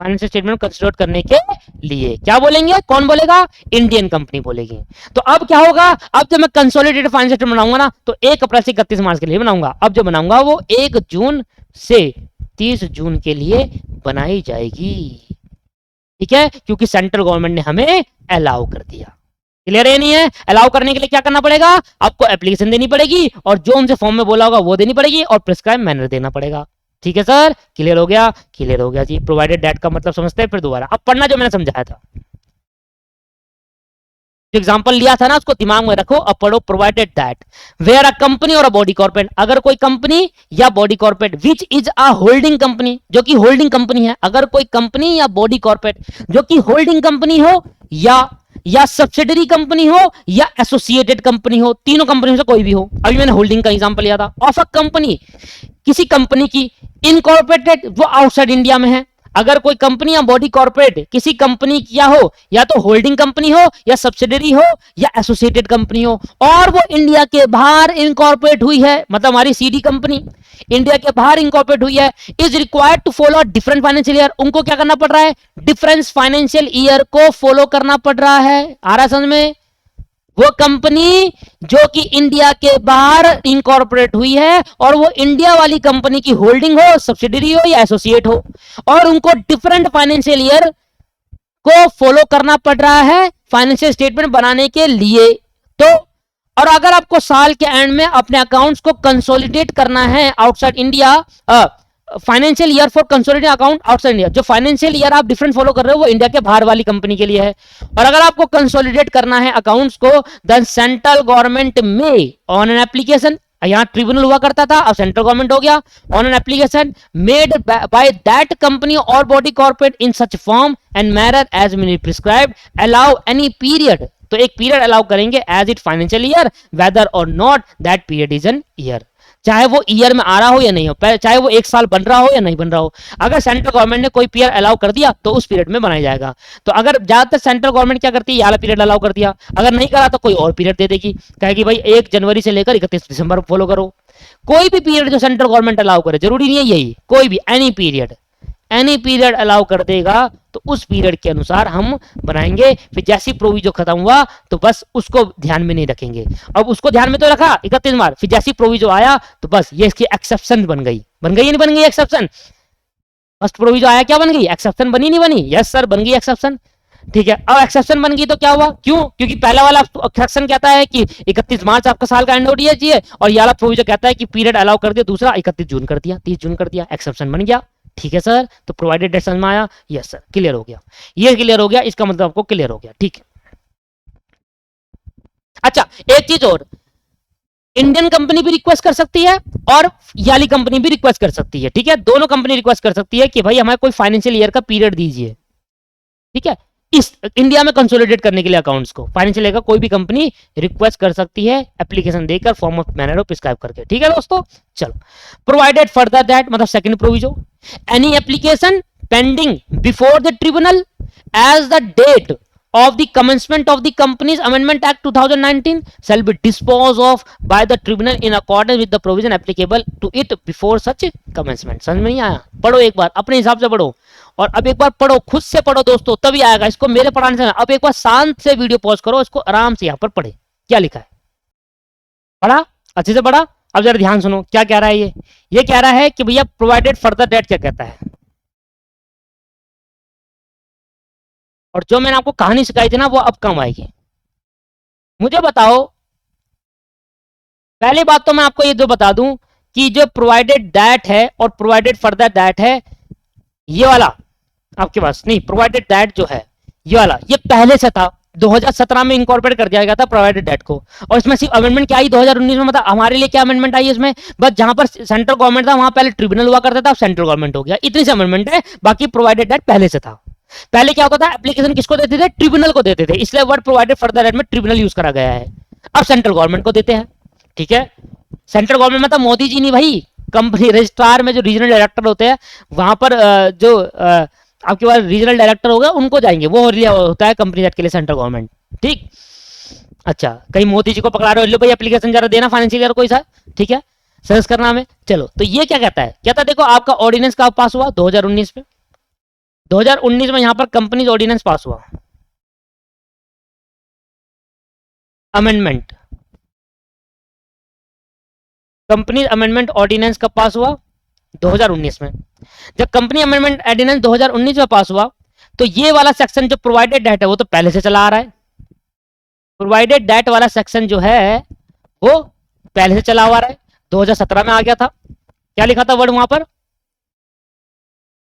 फाइनेंशियल स्टेटमेंट कंसोलिडेट करने के लिए क्या बोलेंगे, कौन बोलेगा, इंडियन कंपनी बोलेगी। तो अब क्या होगा, अब जब मैं कंसोलिडेटेड फाइनेंशियल स्टेटमेंट बनाऊंगा ना, तो 1 अप्रैल से 31 मार्च के लिए बनाऊंगा। अब जो बनाऊंगा वो 1 जून से 30 जून के लिए बनाई जाएगी। ठीक है, क्योंकि सेंट्रल गवर्नमेंट ने हमें अलाउ कर दिया। क्लियर है नहीं है? अलाउ करने के लिए क्या करना पड़ेगा, आपको एप्लीकेशन देनी पड़ेगी और जो उनसे फॉर्म में बोला होगा वो देनी पड़ेगी और प्रिस्क्राइब मैनर देना पड़ेगा। ठीक है सर, क्लियर हो गया? क्लियर हो गया जी। प्रोवाइडेड दैट का मतलब समझते हैं? फिर दोबारा अब पढ़ना जो मैंने समझाया था, जो एग्जांपल लिया था ना, उसको दिमाग में रखो। अब पढ़ो। Provided that where a company or a body corporate, अगर कोई कंपनी या body corporate which is a holding company, जो कि होल्डिंग कंपनी है, अगर कोई कंपनी या बॉडी कॉर्पोरेट जो कि होल्डिंग कंपनी हो या सब्सिडरी कंपनी हो या एसोसिएटेड कंपनी हो, तीनों कंपनी से कोई भी हो। अभी मैंने होल्डिंग का एग्जांपल लिया था। ऑफ अ कंपनी, किसी कंपनी की, इनकॉर्पोरेटेड वो आउटसाइड इंडिया में है। अगर कोई कंपनी या बॉडी कॉर्पोरेट किसी कंपनी की हो, या तो होल्डिंग कंपनी हो या सब्सिडरी हो या एसोसिएटेड कंपनी हो, और वो इंडिया के बाहर इनकॉर्पोरेट हुई है, मतलब हमारी सीडी कंपनी इंडिया के बाहर इनकॉर्पोरेट हुई है, is required to follow different financial year, उनको क्या करना पड़ रहा है? डिफरेंस फाइनेंशियल ईयर को फॉलो करना पड़ रहा है। आ रहा समझ में? वो कंपनी जो कि इंडिया के बाहर इनकॉर्पोरेट हुई है और वो इंडिया वाली कंपनी की होल्डिंग हो, सब्सिडरी हो या एसोसिएट हो, और उनको डिफरेंट फाइनेंशियल ईयर को फॉलो करना पड़ रहा है फाइनेंशियल स्टेटमेंट बनाने के लिए। तो और अगर आपको साल के एंड में अपने अकाउंट्स को कंसोलिडेट करना है outside India, financial year for consolidate account outside India, जो फाइनेंशियल ईयर आप डिफरेंट फॉलो कर रहे हो वो इंडिया के बाहर वाली कंपनी के लिए है। और अगर आपको कंसोलिडेट करना है अकाउंट्स को, देन सेंट्रल गवर्नमेंट में ऑन एन एप्लीकेशन, यहां ट्रिब्यूनल हुआ करता था, अब सेंट्रल गवर्नमेंट हो गया, on an application made by that company or body corporate in such form and manner as may prescribed, allow any period, तो एक पीरियड अलाउ करेंगे as it financial year, whether or not that period is an year, चाहे वो ईयर में आ रहा हो या नहीं हो, चाहे वो एक साल बन रहा हो या नहीं बन रहा हो। अगर सेंट्रल गवर्नमेंट ने कोई पीरियड अलाउ कर दिया तो उस पीरियड में बनाया जाएगा। तो अगर ज्यादातर सेंट्रल गवर्नमेंट क्या करती है, वाला पीरियड अलाउ कर दिया, अगर नहीं करा तो कोई और पीरियड दे देगी, कहेगी भाई 1 जनवरी से लेकर 31 दिसंबर फॉलो करो। कोई भी पीरियड जो सेंट्रल गवर्नमेंट अलाउ करे, जरूरी नहीं है यही, कोई भी एनी पीरियड अलाउ कर देगा तो उस पीरियड के अनुसार हम बनाएंगे। फिर जैसी प्रोविजो खत्म हुआ तो बस उसको ध्यान में नहीं रखेंगे। अब उसको ध्यान में तो रखा 31 मार्च, फिर जैसी प्रोविजो आया तो बस ये इसकी एक्सेप्शन बन गई या नहीं बन गई एक्सेप्शन? फर्स्ट प्रोविजो आया, क्या बन गई? एक्सेप्शन बनी नहीं बनी? यस सर, बन गई एक्सेप्शन। ठीक है, अब एक्सेप्शन बन गई तो क्या हुआ? क्यों? क्योंकि पहला वाला एक्सेप्शन कहता है कि 31 मार्च आपका साल का एंड हो चाहिए, और ये वाला प्रोविजन कहता है कि पीरियड अलाउ कर दिया, दूसरा 31 जून कर दिया, 30 जून कर दिया, एक्सेप्शन बन गया। ठीक है सर, तो प्रोवाइडेड डेट समझ में आया? यस सर, क्लियर हो गया। ये क्लियर हो गया, इसका मतलब आपको क्लियर हो गया। ठीक है, अच्छा एक चीज और, इंडियन कंपनी भी रिक्वेस्ट कर सकती है और याली कंपनी भी रिक्वेस्ट कर सकती है। ठीक है, दोनों कंपनी रिक्वेस्ट कर सकती है कि भाई हमारे कोई फाइनेंशियल ईयर का पीरियड दीजिए। ठीक है, इस इंडिया में कंसोलिडेट करने के लिए अकाउंट्स को फाइनेंशियल ईयर का कोई भी कंपनी रिक्वेस्ट कर सकती है, एप्लीकेशन देकर, फॉर्म ऑफ मैनर प्रिस्क्राइब करके। ठीक है दोस्तों, चलो। प्रोवाइडेड फर्दर दैट मतलब second proviso, any application pending before the tribunal as the date of the commencement of the Companies Amendment Act 2019 shall be disposed of by the tribunal in accordance with the provision applicable to it before such commencement। समझ में नहीं आया? पढ़ो एक बार, अपने हिसाब से पढ़ो, और अब एक बार पढ़ो, खुद से पढ़ो दोस्तों, तभी आएगा। इसको मेरे पढ़ाने से, अब एक बार शांत से वीडियो पॉज करो, इसको आराम से यहाँ पर पढ़े क्या लिखा है। पढ़ा? अच्छे से पढ़ा? अब जरा ध्यान सुनो क्या कह रहा है। ये कह रहा है कि भैया प्रोवाइडेड फर्दर डेट क्या कहता है, और जो मैंने आपको कहानी सिखाई थी ना वो अब काम आएगी। मुझे बताओ, पहली बात तो मैं आपको ये जो बता दूं कि जो प्रोवाइडेड दैट है और प्रोवाइडेड फर्दर दैट है, ये वाला आपके पास नहीं, प्रोवाइडेड दैट जो है ये वाला, ये पहले से था, 2017 में इंकॉर्पोरेट कर दिया गया था प्रोवाइडेड दैट को, और इसमें सिर्फ अमेंडमेंट क्या आई 2019 में। मतलब हमारे लिए क्या अमेंडमेंट आई इसमें? बस जहां पर सेंट्रल गवर्नमेंट था वहां पहले ट्रिब्यूनल हुआ करता था, अब सेंट्रल गवर्नमेंट हो गया, इतनी सी अमेंडमेंट है। बाकी प्रोवाइडेड दैट पहले से था। पहले क्या होता था, एप्लीकेशन किसको देते थे? ट्रिब्यूनल को देते थे, इसलिए वर्ड प्रोवाइडेड फर्दर दैट में ट्रिब्यूनल यूज करा गया है। अब सेंट्रल गवर्नमेंट को देते हैं। ठीक है, सेंट्रल गवर्नमेंट में तो मोदी जी नहीं भाई, कंपनी रजिस्ट्रार में जो रीजनल डायरेक्टर होते हैं वहां पर जो आपके पास रीजनल डायरेक्टर होगा उनको जाएंगे, वो होता है कंपनी एक्ट के लिए सेंट्रल गवर्नमेंट। ठीक, अच्छा कहीं मोदी जी को पकड़ा रहे हो, लो भाई एप्लीकेशन जरा देना फाइनेंशियल ईयर कोई सा, ठीक है, सर्च करना में। चलो, तो ये क्या कहता है? कहता है देखो आपका ऑर्डिनेंस कब पास हुआ? 2019 में। 2019 में यहां पर कंपनीज ऑर्डिनेंस पास हुआ, अमेंडमेंट, कंपनी अमेंडमेंट ऑर्डिनेंस कब पास हुआ? 2019 में। जब कंपनी अमेंडमेंट ऑर्डिनेंस 2019 में पास हुआ तो ये वाला सेक्शन जो प्रोवाइडेड डेट है वो तो पहले से चला आ रहा है। प्रोवाइडेड डेट वाला सेक्शन जो है वो पहले से चला हुआ रहा है, 2017 में आ गया था। क्या लिखा था वर्ड वहां पर?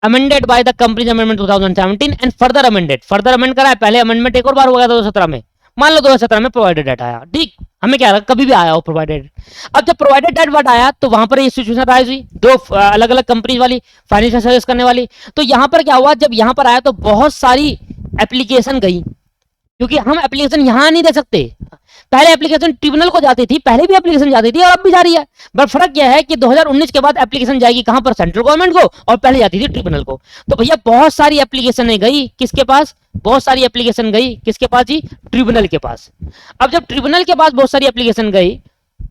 Amended bye the companies amendment 2017 and further amend करा है। पहले अमेंडमेंट एक और बार हो गया था 2017 में, मान लो 2017 में प्रोवाइडेड डेट आया, ठीक, हमें क्या लगा कभी भी आया हो प्रोवाइडेड। अब जब प्रोवाइडेड डेट वर्ड आया तो वहां पर ये सिचुएशन राइज हुई, दो अलग अलग कंपनीज वाली, फाइनेंशियल सर्विस करने वाली। तो यहां पर क्या हुआ, जब यहां पर आया तो बहुत सारी एप्लीकेशन गई, क्योंकि हम एप्लीकेशन यहां नहीं दे सकते। पहले एप्लीकेशन ट्रिब्यूनल को जाती थी, पहले भी एप्लीकेशन जाती थी और अब भी जा रही है, बट फर्क यह है कि 2019 के बाद एप्लीकेशन जाएगी कहां पर, सेंट्रल गवर्नमेंट को, और पहले जाती थी ट्रिब्यूनल को। तो भैया बहुत सारी एप्लीकेशन गई किसके पास, बहुत सारी एप्लीकेशन गई किसके पास जी, ट्रिब्यूनल के पास। अब जब ट्रिब्यूनल के पास बहुत सारी एप्लीकेशन गई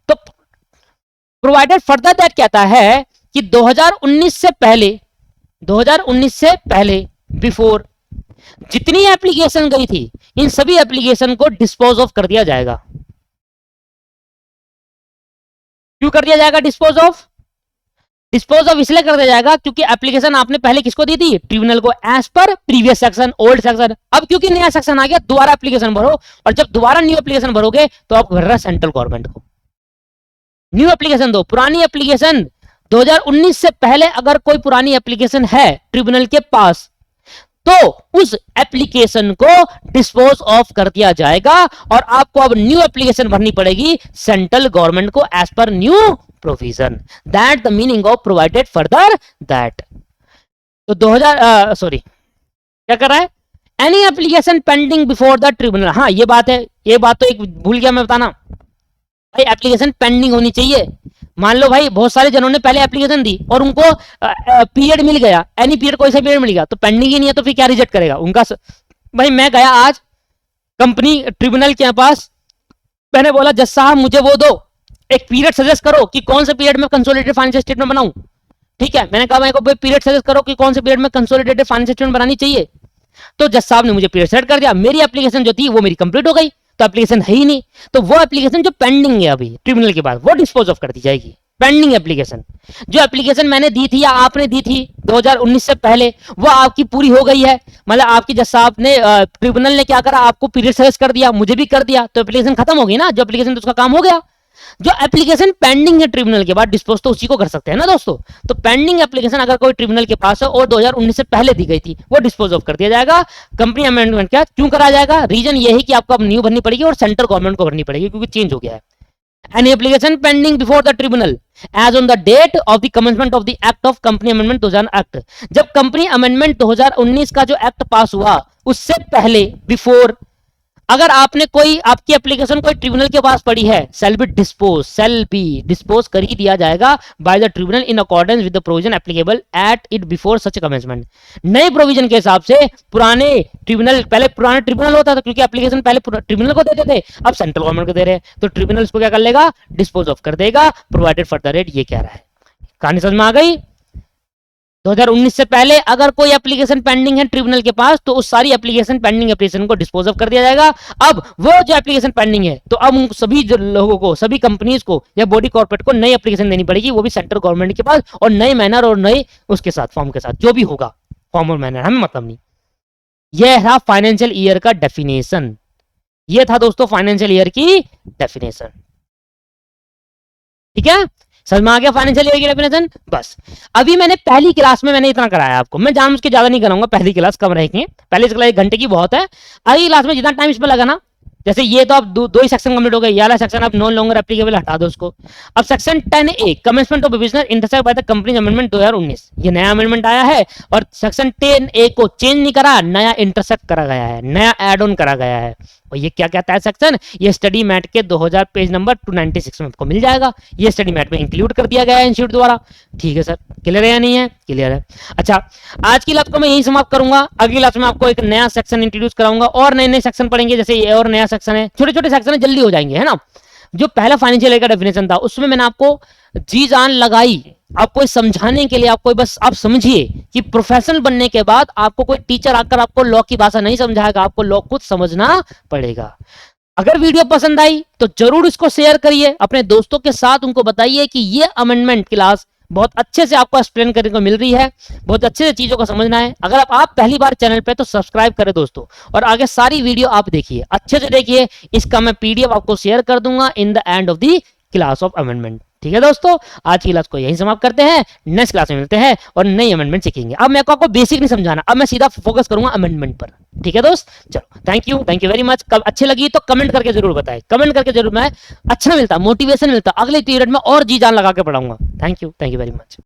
तो प्रोवाइडेड फर्दर दैट कहता है कि 2019 से पहले बिफोर जितनी एप्लीकेशन गई थी इन सभी एप्लीकेशन को डिस्पोज ऑफ कर दिया जाएगा। क्यों कर दिया जाएगा डिस्पोज ऑफ इसलिए कर दिया जाएगा क्योंकि एप्लीकेशन आपने पहले किसको दी थी, ट्रिब्यूनल को, एज पर प्रीवियस सेक्शन, ओल्ड सेक्शन। अब क्योंकि नया सेक्शन आ गया दोबारा एप्लीकेशन भरो, और जब दोबारा न्यू एप्लीकेशन भरोगे तो आप भर रहे सेंट्रल गवर्नमेंट को, न्यू एप्लीकेशन दो। पुरानी एप्लीकेशन 2019 से पहले अगर कोई पुरानी एप्लीकेशन है ट्रिब्यूनल के पास तो उस एप्लीकेशन को डिस्पोज ऑफ कर दिया जाएगा और आपको अब न्यू एप्लीकेशन भरनी पड़ेगी सेंट्रल गवर्नमेंट को as per new provision. That the meaning of provided further that. तो 2000 सॉरी क्या कर रहा है, any application pending before the tribunal. हाँ ये बात है, ये बात तो एक भूल गया मैं बताना, भाई एप्लीकेशन पेंडिंग होनी चाहिए। मान लो भाई बहुत सारे जनों ने पहले एप्लीकेशन दी और उनको पीरियड मिल गया, एनी पीरियड कोई सा पीरियड मिल गया, तो पेंडिंग ही नहीं है तो फिर क्या रिजेक्ट करेगा उनका भाई मैं गया आज कंपनी ट्रिब्यूनल के पास, मैंने बोला जज साहब मुझे वो दो, एक पीरियड सजेस्ट करो कि कौन से पीरियड में कंसोलिडेटेड फाइनेंशियल स्टेटमेंट बनाऊं। ठीक है, मैंने कहा मेरे को पीरियड सजेस्ट करो कि कौन से पीरियड में कंसोलिडेटेड फाइनेंशियल स्टेटमेंट बनानी चाहिए। तो जज साहब ने मुझे पीरियड सेट कर दिया, मेरी एप्लीकेशन जो थी वो मेरी कंप्लीट हो गई, तो एप्लीकेशन है ही नहीं, तो वो एप्लीकेशन जो पेंडिंग है अभी ट्रिब्यूनल के बाद वो डिस्पोज ऑफ कर दी जाएगी। पेंडिंग एप्लीकेशन, जो एप्लीकेशन मैंने दी थी या आपने दी थी 2019 से पहले, वो आपकी पूरी हो गई है, मतलब आपकी जज साहब ने ट्रिब्यूनल ने क्या करा, आपको पीरियड सजेस्ट कर दिया, मुझे भी कर दिया, तो एप्लीकेशन खत्म हो गई ना, जो एप्लीकेशन तो उसका काम हो गया। जो एप्लीकेशन पेंडिंग है ट्रिब्यूनल के बाद डिस्पोज तो उसी को कर सकते हैं ना दोस्तों। तो पेंडिंग एप्लीकेशन अगर कोई ट्रिब्यूनल के पास है और 2019 से पहले दी गई थी वो डिस्पोज ऑफ कर दिया जाएगा। कंपनी अमेंडमेंट क्या क्यों कराया जाएगा, रीजन ये है कि आपको अब न्यू भरनी पड़ेगी और सेंट्रल गवर्नमेंट को भरनी पड़ेगी क्योंकि चेंज हो गया है। An application pending before the tribunal as on the date of the commencement of the act of company amendment 2000 act। जब कंपनी अमेंडमेंट 2019 का जो एक्ट पास हुआ उससे पहले बिफोर अगर आपने कोई आपकी एप्लीकेशन कोई ट्रिब्यूनल के पास पड़ी है, shall be डिस्पोज कर ही दिया जाएगा by the tribunal in accordance with the provision applicable at it before such commencement. नए प्रोविजन के हिसाब से पुराने ट्रिब्यूनल, पहले पुराना ट्रिब्यूनल होता था क्योंकि एप्लीकेशन पहले ट्रिब्यूनल को देते थे, अब सेंट्रल गवर्नमेंट को दे रहे हैं, तो ट्रिब्यूनल इसको क्या कर लेगा, डिस्पोज ऑफ कर देगा प्रोवाइडेड फॉर द रेट। ये कह रहा है, कहानी समझ में आ गई। 2019 से पहले अगर कोई एप्लीकेशन पेंडिंग है ट्रिब्यूनल के पास तो उस सारी एप्लीकेशन पेंडिंग एप्लीकेशन को डिस्पोज ऑफ कर दिया जाएगा। अब वो जो एप्लीकेशन पेंडिंग है तो अब सभी लोगों को, सभी कंपनीज को या बॉडी कॉर्पोरेट को नई एप्लीकेशन देनी पड़ेगी, वो भी सेंट्रल गवर्नमेंट के पास और नए मैनर और नए उसके साथ फॉर्म के साथ, जो भी होगा फॉर्म और मैनर हमें मतलब नहीं। यह था फाइनेंशियल ईयर का डेफिनेशन, ये था दोस्तों फाइनेंशियल ईयर की डेफिनेशन। ठीक है, समझ में आ गया फाइनेंशियल ईयर की डेफिनेशन। बस अभी मैंने पहली क्लास में मैंने इतना कराया आपको, मैं जानबूझ के ज्यादा नहीं कराऊंगा, पहली क्लास कम रहेगी, पहली क्लास 1 घंटे की बहुत है। अगली क्लास में जितना टाइम इसमें लगा ना, जैसे ये तो अब दो ही सेक्शन कंप्लीट हो गए, ये वाला सेक्शन अब नो लॉन्गर एप्लीकेबल, हटा दो उसको। अब section 10A commencement of business intercept by the company amendment 2019, ये नया अमेंडमेंट आया है और सेक्शन 10A को चेंज नहीं करा, नया इंटरसेप्ट करा गया है, नया एड ऑन करा गया है। और ये क्या कहता है सेक्शन, ये स्टडी मैट के 2000 पेज नंबर 296 में आपको मिल जाएगा, ये स्टडी मैट में इंक्लूड कर दिया गया है इंस्टीट्यूट द्वारा। ठीक है सर, क्लियर है या नहीं है, क्लियर है। अच्छा, आज की क्लास को मैं यही समाप्त करूंगा, अगली क्लास में आपको एक नया सेक्शन इंट्रोड्यूस कराऊंगा और नए नए सेक्शन पढ़ेंगे, जैसे ये और नया सेक्शन है, छोटे छोटे सेक्शन है, जल्दी हो जाएंगे, है ना। जो पहला फाइनेंशियल ईयर का डेफिनेशन था उसमें मैंने आपको जी जान लगाई आपको समझाने के लिए, आपको बस आप समझिए कि प्रोफेशनल बनने के बाद आपको कोई टीचर आकर आपको लॉ की भाषा नहीं समझाएगा, आपको लॉ खुद समझना पड़ेगा। अगर वीडियो पसंद आई तो जरूर इसको शेयर करिए अपने दोस्तों के साथ, उनको बताइए कि ये अमेंडमेंट क्लास बहुत अच्छे से आपको एक्सप्लेन करने को मिल रही है, बहुत अच्छे से चीजों को समझना है। अगर आप पहली बार चैनल पे तो सब्सक्राइब करें दोस्तों, और आगे सारी वीडियो आप देखिए, अच्छे से देखिए। इसका मैं PDF आपको शेयर कर दूंगा in the end of the class of amendment. ठीक है दोस्तों, आज की क्लास को यहीं समाप्त करते हैं, नेक्स्ट क्लास में मिलते हैं और नई अमेंडमेंट सीखेंगे। अब मैं आपको बेसिक नहीं समझाना, अब मैं सीधा फोकस करूंगा अमेंडमेंट पर। ठीक है दोस्त, चलो थैंक यू वेरी मच। कब अच्छी लगी तो कमेंट करके जरूर बताएं, कमेंट करके जरूर, मैं अच्छा मिलता, मोटिवेशन मिलता, अगले पीरियड में और जी जान लगा के पढ़ाऊंगा। Thank you very much.